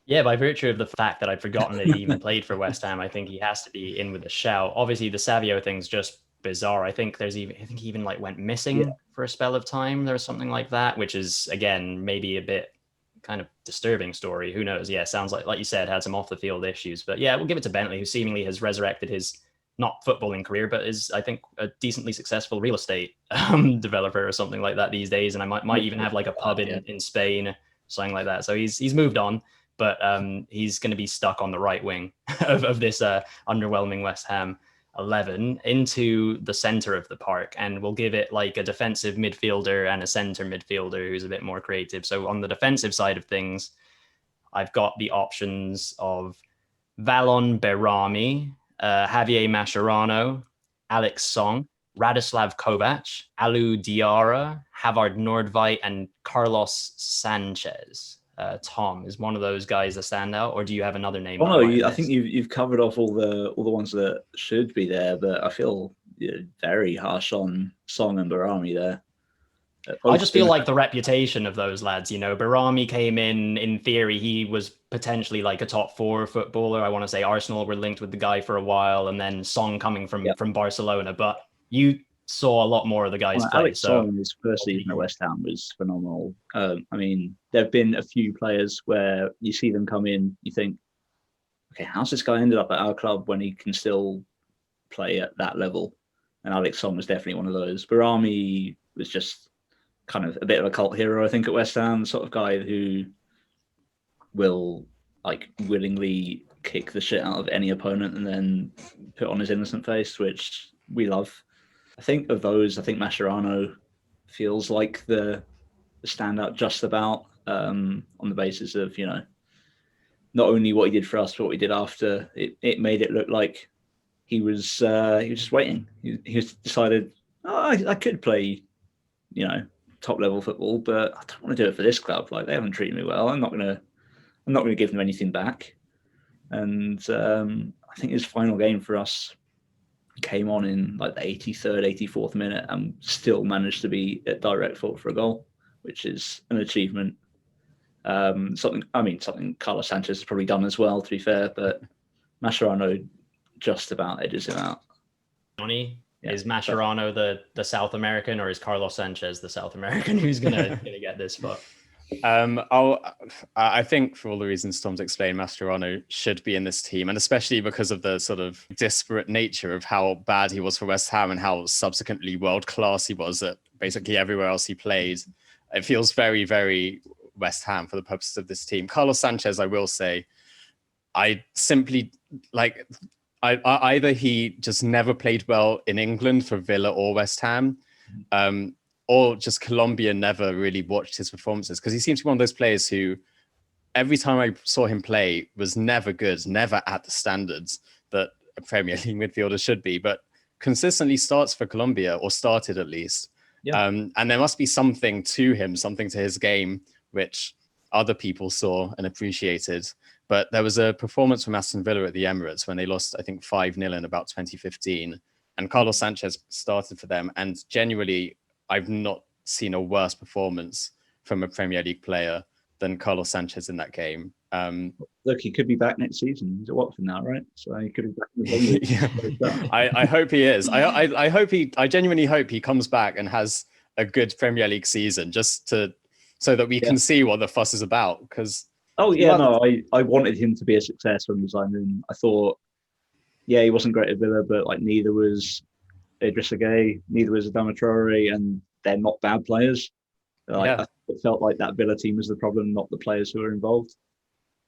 Yeah, by virtue of the fact that I'd forgotten that he even played for West Ham, I think he has to be in with a shout. Obviously, the Savio thing's just bizarre. I think he even like went missing for a spell of time. There was something like that, which is again maybe a bit kind of disturbing story. Who knows? Yeah, sounds like you said, had some off the field issues. But yeah, we'll give it to Bentley, who seemingly has resurrected his not footballing career, but is, I think, a decently successful real estate developer or something like that these days. And I might even have like a pub in Spain, something like that. So he's moved on, but he's going to be stuck on the right wing of this underwhelming West Ham 11 into the center of the park. And we'll give it like a defensive midfielder and a center midfielder who's a bit more creative. So on the defensive side of things, I've got the options of Valon Berami, Javier Mascherano, Alex Song, Radislav Kovac, Alu Diarra, Havard Nordveit, and Carlos Sanchez. Tom, is one of those guys a standout, or do you have another name? Oh no, I think you've covered off all the ones that should be there, but I feel very harsh on Song and Berami there. I just feel like the reputation of those lads, Berami came in theory, he was potentially like a top 4 footballer. I want to say Arsenal were linked with the guy for a while, and then Song coming from Barcelona. But you saw a lot more of the guys play. Alex Song, his first season at West Ham was phenomenal. I mean, there have been a few players where you see them come in, you think, okay, how's this guy ended up at our club when he can still play at that level? And Alex Song was definitely one of those. Berami was just kind of a bit of a cult hero, I think, at West Ham, the sort of guy who will like willingly kick the shit out of any opponent and then put on his innocent face, which we love. I think of those, Mascherano feels like the standout just about on the basis of, not only what he did for us, but what he did after. It made it look like he was just waiting. He was decided, I could play, top level football, but I don't want to do it for this club. Like, they haven't treated me well. I'm not gonna give them anything back. And I think his final game for us came on in like the 83rd, 84th minute, and still managed to be at direct fault for a goal, which is an achievement. Something Carlos Sanchez has probably done as well, to be fair, but Mascherano just about edges him out. Yoni, is Mascherano the South American, or is Carlos Sanchez the South American who's gonna get this spot? I think for all the reasons Tom's explained, Mascherano should be in this team, and especially because of the sort of disparate nature of how bad he was for West Ham and how subsequently world class he was at basically everywhere else he played. It feels very, very West Ham for the purposes of this team. Carlos Sanchez, I will say, I simply like. Either he just never played well in England for Villa or West Ham, or just Colombia never really watched his performances, because he seems to be one of those players who every time I saw him play was never good, never at the standards that a Premier League midfielder should be, but consistently starts for Colombia, or started at least. Yeah. And there must be something to him, something to his game, which other people saw and appreciated. But there was a performance from Aston Villa at the Emirates when they lost, I think, 5-0 in about 2015. and Carlos Sanchez started for them. And genuinely, I've not seen a worse performance from a Premier League player than Carlos Sanchez in that game. Look, he could be back next season. He's at Watford now, right? So he could be back in the yeah. I hope he is. I genuinely hope he comes back and has a good Premier League season, just so that we can see what the fuss is about. Because I wanted him to be a success when we signed him. I thought, he wasn't great at Villa, but like neither was Idrissa Gueye, neither was Adama Traore, and they're not bad players. It felt like that Villa team was the problem, not the players who were involved.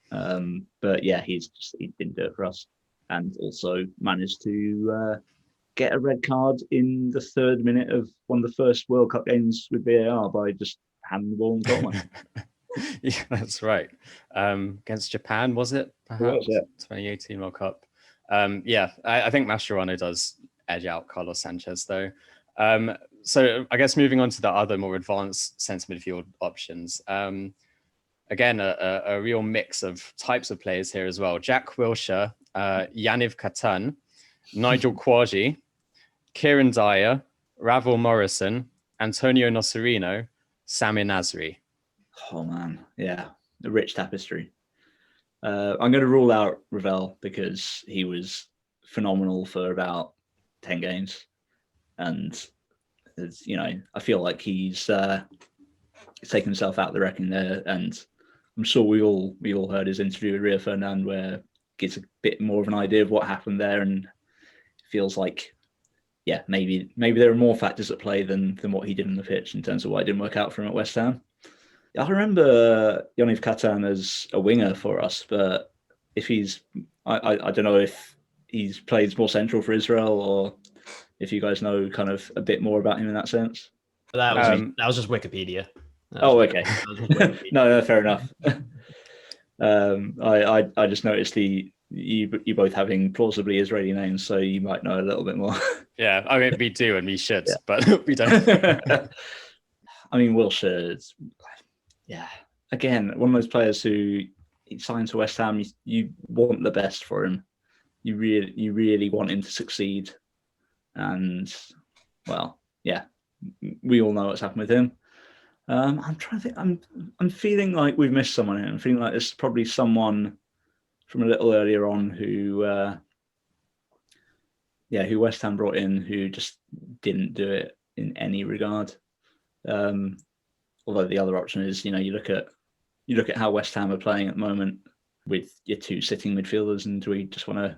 But yeah, he didn't do it for us, and also managed to get a red card in the 3rd minute of one of the first World Cup games with VAR by just handing the ball in goal line. Yeah, that's right. Against Japan, was it? Perhaps 2018 World Cup. I think Mascherano does edge out Carlos Sanchez though. So I guess moving on to the other more advanced centre midfield options. Again, a real mix of types of players here as well. Jack Wilshere, Yaniv Katan, Nigel Quadri, Kieran Dyer, Ravel Morrison, Antonio Nocerino, Samir Nasri. Oh man, yeah, a rich tapestry. I'm going to rule out Ravel because he was phenomenal for about 10 games, and I feel like he's taken himself out of the reckoning there. And I'm sure we all heard his interview with Rio Ferdinand, where it gets a bit more of an idea of what happened there, and it feels like, maybe there are more factors at play than what he did on the pitch in terms of why it didn't work out for him at West Ham. I remember Yaniv Katan as a winger for us, but if I don't know if he's played more central for Israel, or if you guys know kind of a bit more about him in that sense. That was just Wikipedia. Okay. No, fair enough. I just noticed you both having plausibly Israeli names, so you might know a little bit more. Yeah, I mean, we do and we should, but we don't. I mean, Wilshere, again, one of those players who signs for West Ham, you want the best for him. You really want him to succeed. And, we all know what's happened with him. I'm trying to think. I'm feeling like we've missed someone here. I'm feeling like there's probably someone from a little earlier on who West Ham brought in, who just didn't do it in any regard. Although the other option is, you look at how West Ham are playing at the moment with your two sitting midfielders, and do we just want to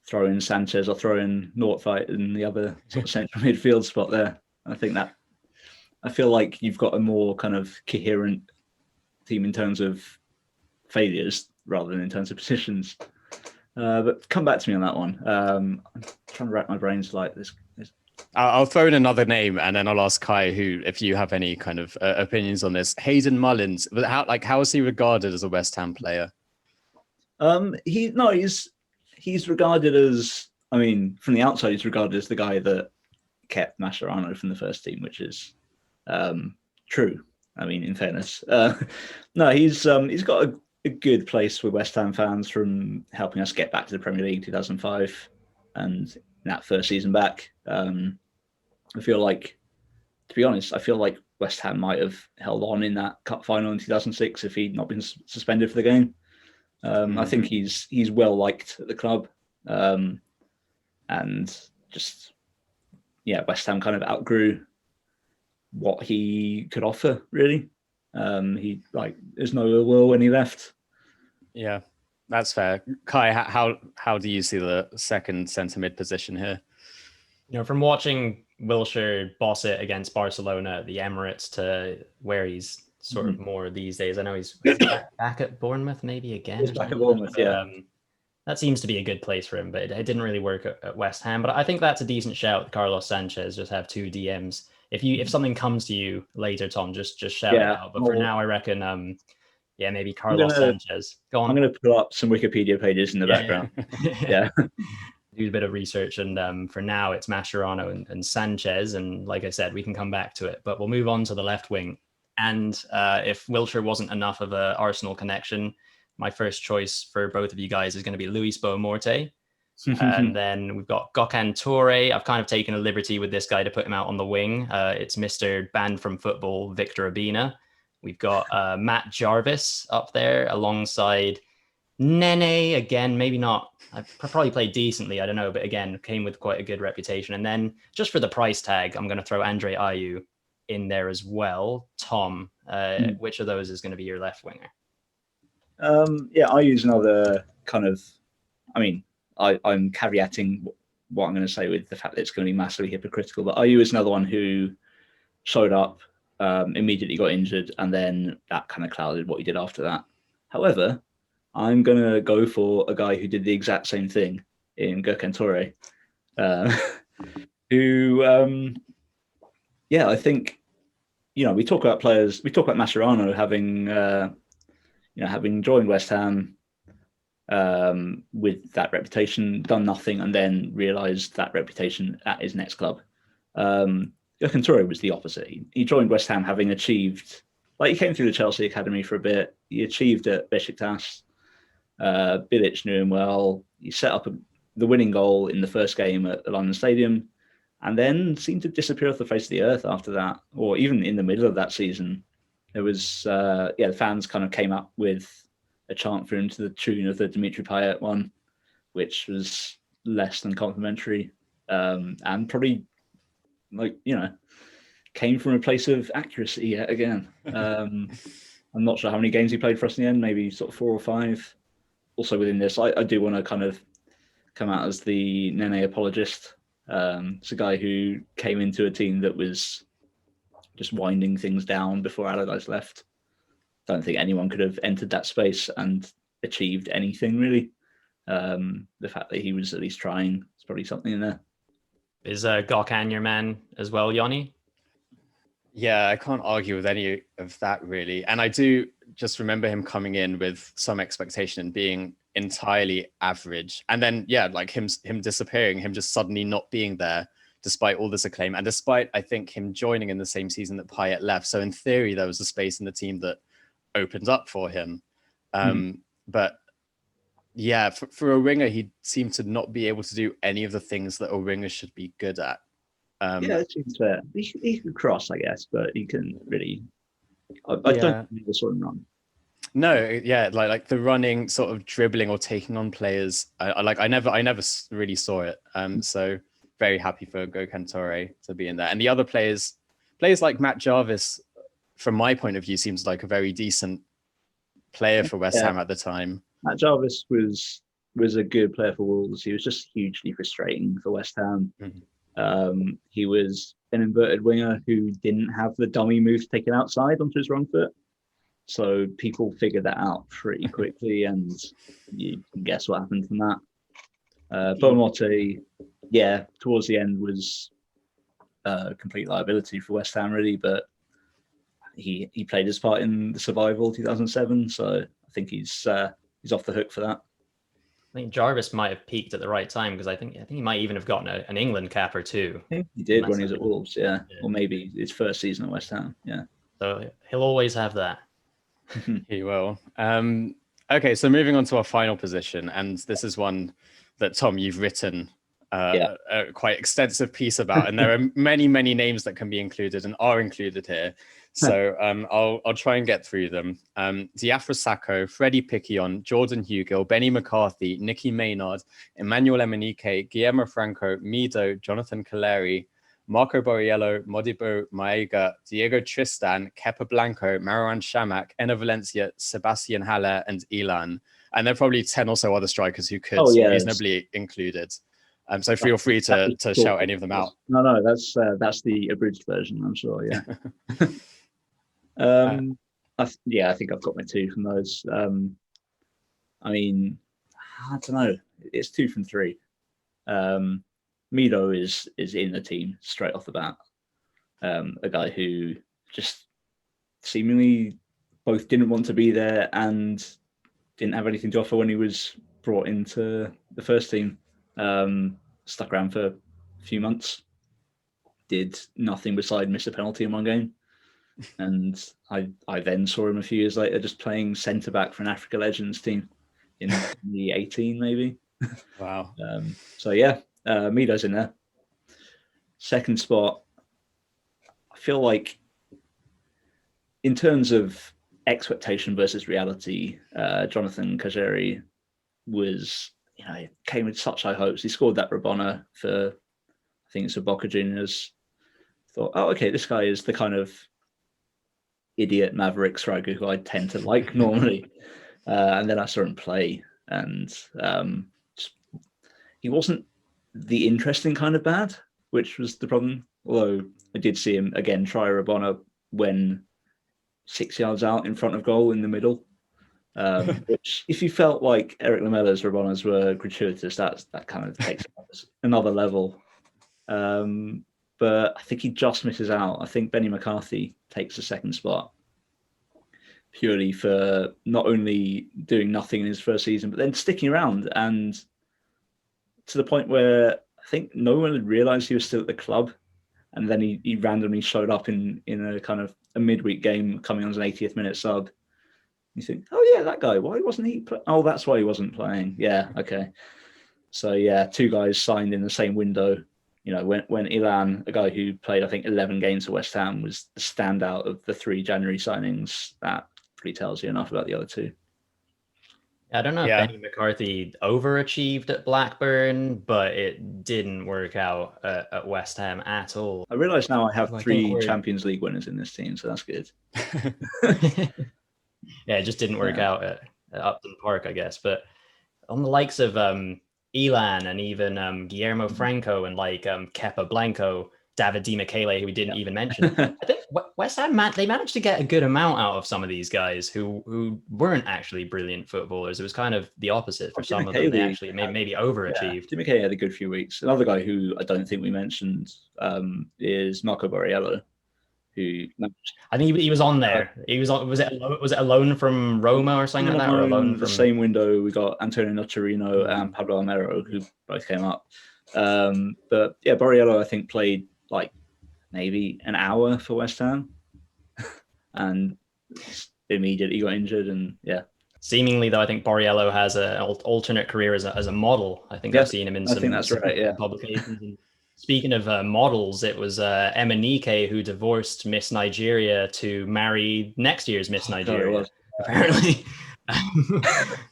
throw in Sanchez or throw in Nordtveit in the other sort of central midfield spot there? I feel like you've got a more kind of coherent team in terms of failures rather than in terms of positions. But come back to me on that one. I'm trying to rack my brains like this. I'll throw in another name, and then I'll ask Kai if you have any kind of opinions on this. Hayden Mullins, how is he regarded as a West Ham player? He's regarded as, from the outside, he's regarded as the guy that kept Mascherano from the first team, which is true. In fairness, he's got a good place with West Ham fans from helping us get back to the Premier League 2005, and that first season back. I feel like West Ham might have held on in that cup final in 2006 if he'd not been suspended for the game. I think he's well liked at the club, and just West Ham kind of outgrew what he could offer. Really, there's no ill will when he left. Yeah, that's fair. Kai, how do you see the second centre mid position here? From watching Wilshere boss it against Barcelona at the Emirates to where he's sort of more these days. I know he's back at Bournemouth maybe again. He's back at Bournemouth, yeah. That seems to be a good place for him, but it didn't really work at West Ham. But I think that's a decent shout. Carlos Sanchez, just have two DMs. If something comes to you later, Tom, just shout it out. But for now, I reckon, maybe Carlos Sanchez. Go on. I'm going to pull up some Wikipedia pages in the background. Yeah. Do a bit of research, and for now it's Mascherano and Sanchez, and like I said, we can come back to it, but we'll move on to the left wing. And if Wilshere wasn't enough of a Arsenal connection, my first choice for both of you guys is going to be Luis Boa Morte. And then we've got Gökhan Toure. I've kind of taken a liberty with this guy to put him out on the wing. It's Mr. Banned from Football, Victor Obina. We've got Matt Jarvis up there alongside Nene. Again, maybe not. I probably played decently, I don't know, but again, came with quite a good reputation. And then just for the price tag, I'm going to throw Andre Ayew in there as well. Tom, which of those is going to be your left winger? Yeah, I use another kind of, I mean, I'm caveating what I'm going to say with the fact that it's going to be massively hypocritical, but Ayew is another one who showed up, immediately got injured, and then that kind of clouded what he did after that. However, I'm going to go for a guy who did the exact same thing in Gökhan Toure, who, yeah, I think, we talk about players, we talk about Mascherano having, having joined West Ham with that reputation, done nothing, and then realised that reputation at his next club. Gökhan Toure was the opposite. He joined West Ham having achieved, he came through the Chelsea academy for a bit. He achieved at Besiktas. Bilic knew him well. He set up the winning goal in the first game at the London Stadium, and then seemed to disappear off the face of the earth after that, or even in the middle of that season. There was, the fans kind of came up with a chant for him to the tune of the Dimitri Payet one, which was less than complimentary, and probably, came from a place of accuracy yet again. I'm not sure how many games he played for us in the end, maybe sort of 4 or 5. Also within this, I do want to kind of come out as the Nene apologist. It's a guy who came into a team that was just winding things down before Allardyce left. Don't think anyone could have entered that space and achieved anything, really. The fact that he was at least trying is probably something in there. Is Gökhan your man as well, Yoni? Yeah, I can't argue with any of that, really. And I do just remember him coming in with some expectation and being entirely average. And then, him disappearing, him just suddenly not being there, despite all this acclaim. And despite, I think, him joining in the same season that Payet left. So in theory, there was a space in the team that opened up for him. But yeah, for a winger, he seemed to not be able to do any of the things that a winger should be good at. Yeah, it seems fair. He can cross, I guess, but he can really. I don't think he saw him run. No, yeah, like the running, sort of dribbling or taking on players. I never really saw it. So very happy for Gökhan Toure to be in there, and the other players like Matt Jarvis, from my point of view, seems like a very decent player for West Ham at the time. Matt Jarvis was a good player for Wolves. He was just hugely frustrating for West Ham. He was an inverted winger who didn't have the dummy moves taken outside onto his wrong foot. So people figured that out pretty quickly, and you can guess what happened from that. Bomote, towards the end was a complete liability for West Ham, really, but he played his part in the survival 2007, so I think he's off the hook for that. I think Jarvis might have peaked at the right time, because I think he might even have gotten an England cap or two. I think he did when he was at Wolves, yeah. Or maybe his first season at West Ham, yeah. So he'll always have that. He will. Okay, so moving on to our final position, and this is one that, Tom, you've written a quite extensive piece about, and there are many, many names that can be included and are included here. So I'll try and get through them. Diafra Sakho, Freddie Picquion, Jordan Hugill, Benny McCarthy, Nicky Maynard, Emmanuel Emenike, Guillermo Franco, Mido, Jonathan Caleri, Marco Borriello, Modibo Maega, Diego Tristan, Kepa Blanco, Marouane Chamakh, Enner Valencia, Sebastian Haller, and Elan. And there are probably 10 or so other strikers who could reasonably included. So feel free to shout any of them out. No, that's the abridged version, I'm sure, yeah. I think I've got my 2 from those. I mean, I don't know. It's 2 from 3. Mido is in the team straight off the bat. A guy who just seemingly both didn't want to be there and didn't have anything to offer when he was brought into the first team. Stuck around for a few months. Did nothing beside miss a penalty in one game. And I then saw him a few years later just playing centre-back for an Africa Legends team in 2018, maybe. Wow. So yeah, Mido's in there. Second spot, I feel like in terms of expectation versus reality, Jonathan Kajeri was, came with such high hopes. He scored that Rabona for, I think it's for Boca Juniors. Thought, oh, okay, this guy is the kind of idiot maverick striker who I tend to like normally. And then I saw him play, and he wasn't the interesting kind of bad, which was the problem. Although I did see him again try Rabona when 6 yards out in front of goal in the middle. Which, if you felt like Eric Lamella's Rabonas were gratuitous, that kind of takes another level. But I think he just misses out. I think Benny McCarthy takes the second spot purely for not only doing nothing in his first season, but then sticking around, and to the point where I think no one had realised he was still at the club, and then he randomly showed up in a kind of a midweek game, coming on as an 80th minute sub. You think, oh yeah, that guy. Why wasn't he? Oh, that's why he wasn't playing. Yeah, okay. So yeah, two guys signed in the same window. When Ilan, a guy who played I think 11 games for West Ham, was the standout of the 3 January signings, that pretty tells you enough about the other two. I don't know if Benny McCarthy overachieved at Blackburn, but it didn't work out at West Ham at all. I realise now I have 3 Champions League winners in this team, so that's good. Yeah, it just didn't work out at Upton Park, I guess. But on the likes of Elan and even Guillermo Franco and like Kepa Blanco, David Di Michele, who we didn't even mention, I think West Ham, they managed to get a good amount out of some of these guys who weren't actually brilliant footballers. It was kind of the opposite for some of them. They actually maybe overachieved. Di Michele had a good few weeks. Another guy who I don't think we mentioned is Marco Borriello, who I think he was on there. He was on. Was it a loan from Roma or something like that, or a loan from the same window? We got Antonio Nocerino and Pablo Almero, who both came up. But yeah, Borriello I think played like maybe an hour for West Ham, and immediately got injured. And yeah, seemingly though, I think Borriello has an alternate career as a model. I think I've seen him in some publications. And speaking of models, it was Emenike who divorced Miss Nigeria to marry next year's Miss Nigeria, apparently,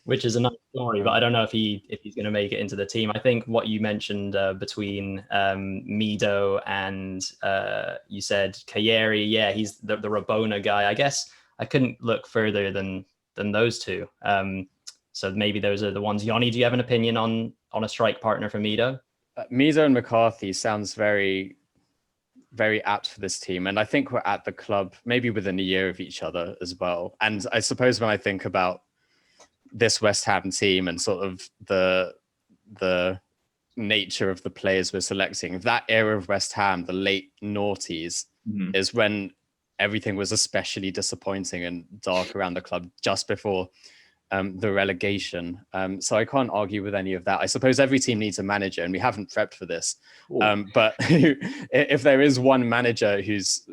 which is a nice story. But I don't know if he's going to make it into the team. I think what you mentioned between Mido and you said Kayeri, yeah, he's the Rabona guy. I guess I couldn't look further than those two. So maybe those are the ones. Yoni, do you have an opinion on a strike partner for Mido? Mido and McCarthy sounds very, very apt for this team. And I think we're at the club maybe within a year of each other as well. And I suppose when I think about this West Ham team and sort of the nature of the players we're selecting, that era of West Ham, the late noughties, is when everything was especially disappointing and dark around the club just before the relegation. So I can't argue with any of that. I suppose every team needs a manager, and we haven't prepped for this. But if there is one manager who's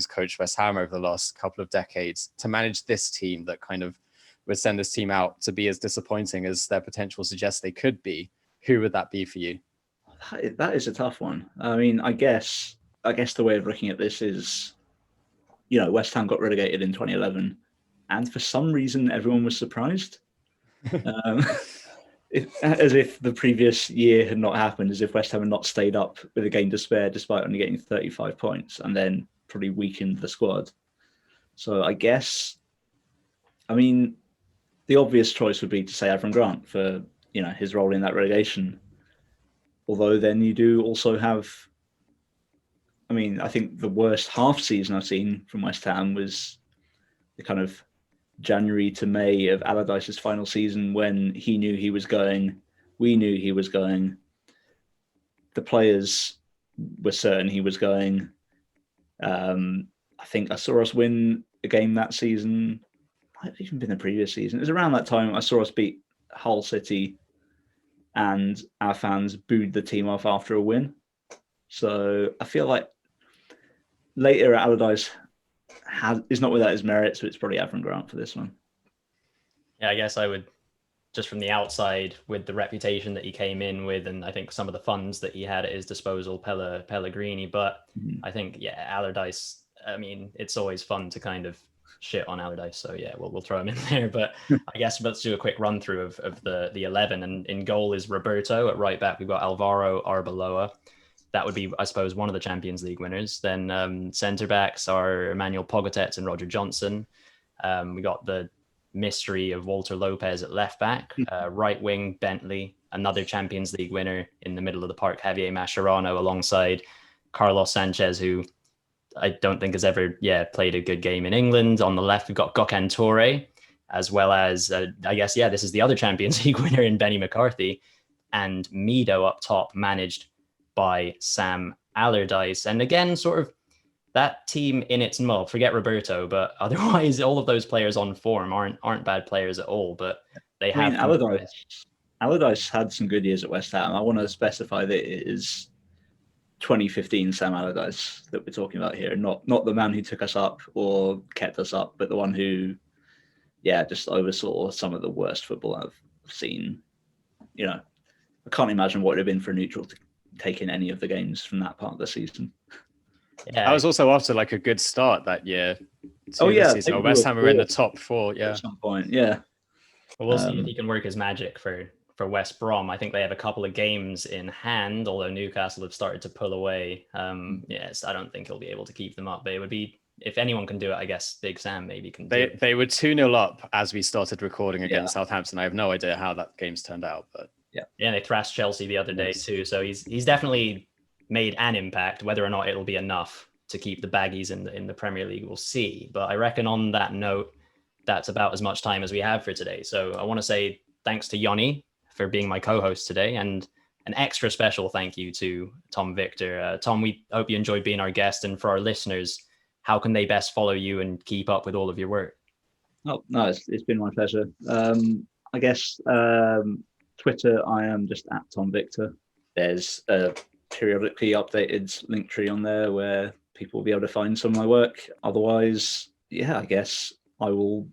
coached West Ham over the last couple of decades to manage this team that kind of would send this team out to be as disappointing as their potential suggests they could be, who would that be for you? That is a tough one. I mean, I guess the way of looking at this is, West Ham got relegated in 2011. And for some reason, everyone was surprised. As if the previous year had not happened, as if West Ham had not stayed up with a game to spare despite only getting 35 points and then probably weakened the squad. So I guess, the obvious choice would be to say Avram Grant for, his role in that relegation. Although then you do also have, I think the worst half season I've seen from West Ham was the kind of January to May of Allardyce's final season, when he knew he was going, we knew he was going, the players were certain he was going. I think I saw us win a game that season. Might have even been the previous season. It was around that time I saw us beat Hull City, and our fans booed the team off after a win. So I feel like later Allardyce is not without his merit, so it's probably Avram Grant for this one. Yeah, I guess I would just from the outside with the reputation that he came in with, and I think some of the funds that he had at his disposal, Pellegrini. But I think, Allardyce, I mean, it's always fun to kind of shit on Allardyce. So yeah, we'll throw him in there. But I guess let's do a quick run through of the 11. And in goal is Roberto. At right back, we've got Alvaro Arbeloa. That would be, I suppose, one of the Champions League winners. Then centre backs are Emmanuel Pogatetz and Roger Johnson. We got the mystery of Walter Lopez at left back, right wing Bentley, another Champions League winner in the middle of the park, Javier Mascherano, alongside Carlos Sanchez, who I don't think has ever played a good game in England. On the left, we've got Gökhan Toure, as well as this is the other Champions League winner in Benny McCarthy, and Mido up top, managed by Sam Allardyce. And again, sort of that team in its mold, forget Roberto, but otherwise all of those players on form aren't bad players at all, but they have... Allardyce had some good years at West Ham. I want to specify that it is 2015 Sam Allardyce that we're talking about here, not the man who took us up or kept us up, but the one who, just oversaw some of the worst football I've seen. I can't imagine what it would have been for a neutral to take in any of the games from that part of the season. I was also after like a good start that year. Season. West Ham were in the top 4. At some point, yeah. Well, we'll see if he can work his magic for West Brom. I think they have a couple of games in hand, although Newcastle have started to pull away. Yes, I don't think he'll be able to keep them up. But it would be, if anyone can do it, I guess Big Sam maybe can do it. They were 2-0 up as we started recording against Southampton. I have no idea how that game's turned out, but yeah, they thrashed Chelsea the other day too. So he's definitely made an impact. Whether or not it'll be enough to keep the baggies in the Premier League, we'll see. But I reckon on that note, that's about as much time as we have for today. So I want to say thanks to Yoni for being my co-host today, and an extra special thank you to Tom Victor. Tom, we hope you enjoyed being our guest, and for our listeners, how can they best follow you and keep up with all of your work? Oh, no, it's been my pleasure. I guess Twitter, I am just at Tom Victor. There's a periodically updated link tree on there where people will be able to find some of my work. Otherwise, I guess I'll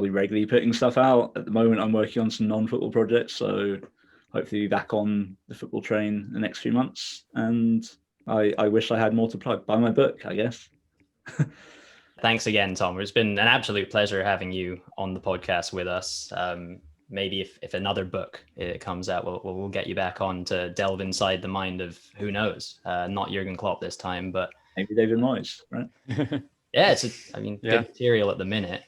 be regularly putting stuff out. At the moment, I'm working on some non-football projects, so hopefully be back on the football train the next few months. And I wish I had more to plug. Buy my book, I guess. Thanks again, Tom. It's been an absolute pleasure having you on the podcast with us. Maybe if another book comes out, we'll get you back on to delve inside the mind of, who knows, not Jurgen Klopp this time, but maybe David Moyes, right? Good material at the minute.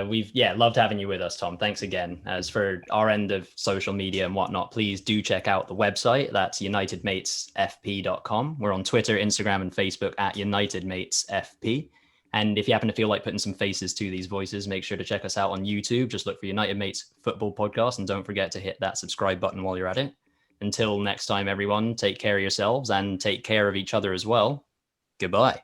We've loved having you with us, Tom. Thanks again. As for our end of social media and whatnot, please do check out the website. That's unitedmatesfp.com. We're on Twitter, Instagram, and Facebook at UnitedMatesFP. And if you happen to feel like putting some faces to these voices, make sure to check us out on YouTube. Just look for United Mates Football Podcast, and don't forget to hit that subscribe button while you're at it. Until next time, everyone, take care of yourselves and take care of each other as well. Goodbye.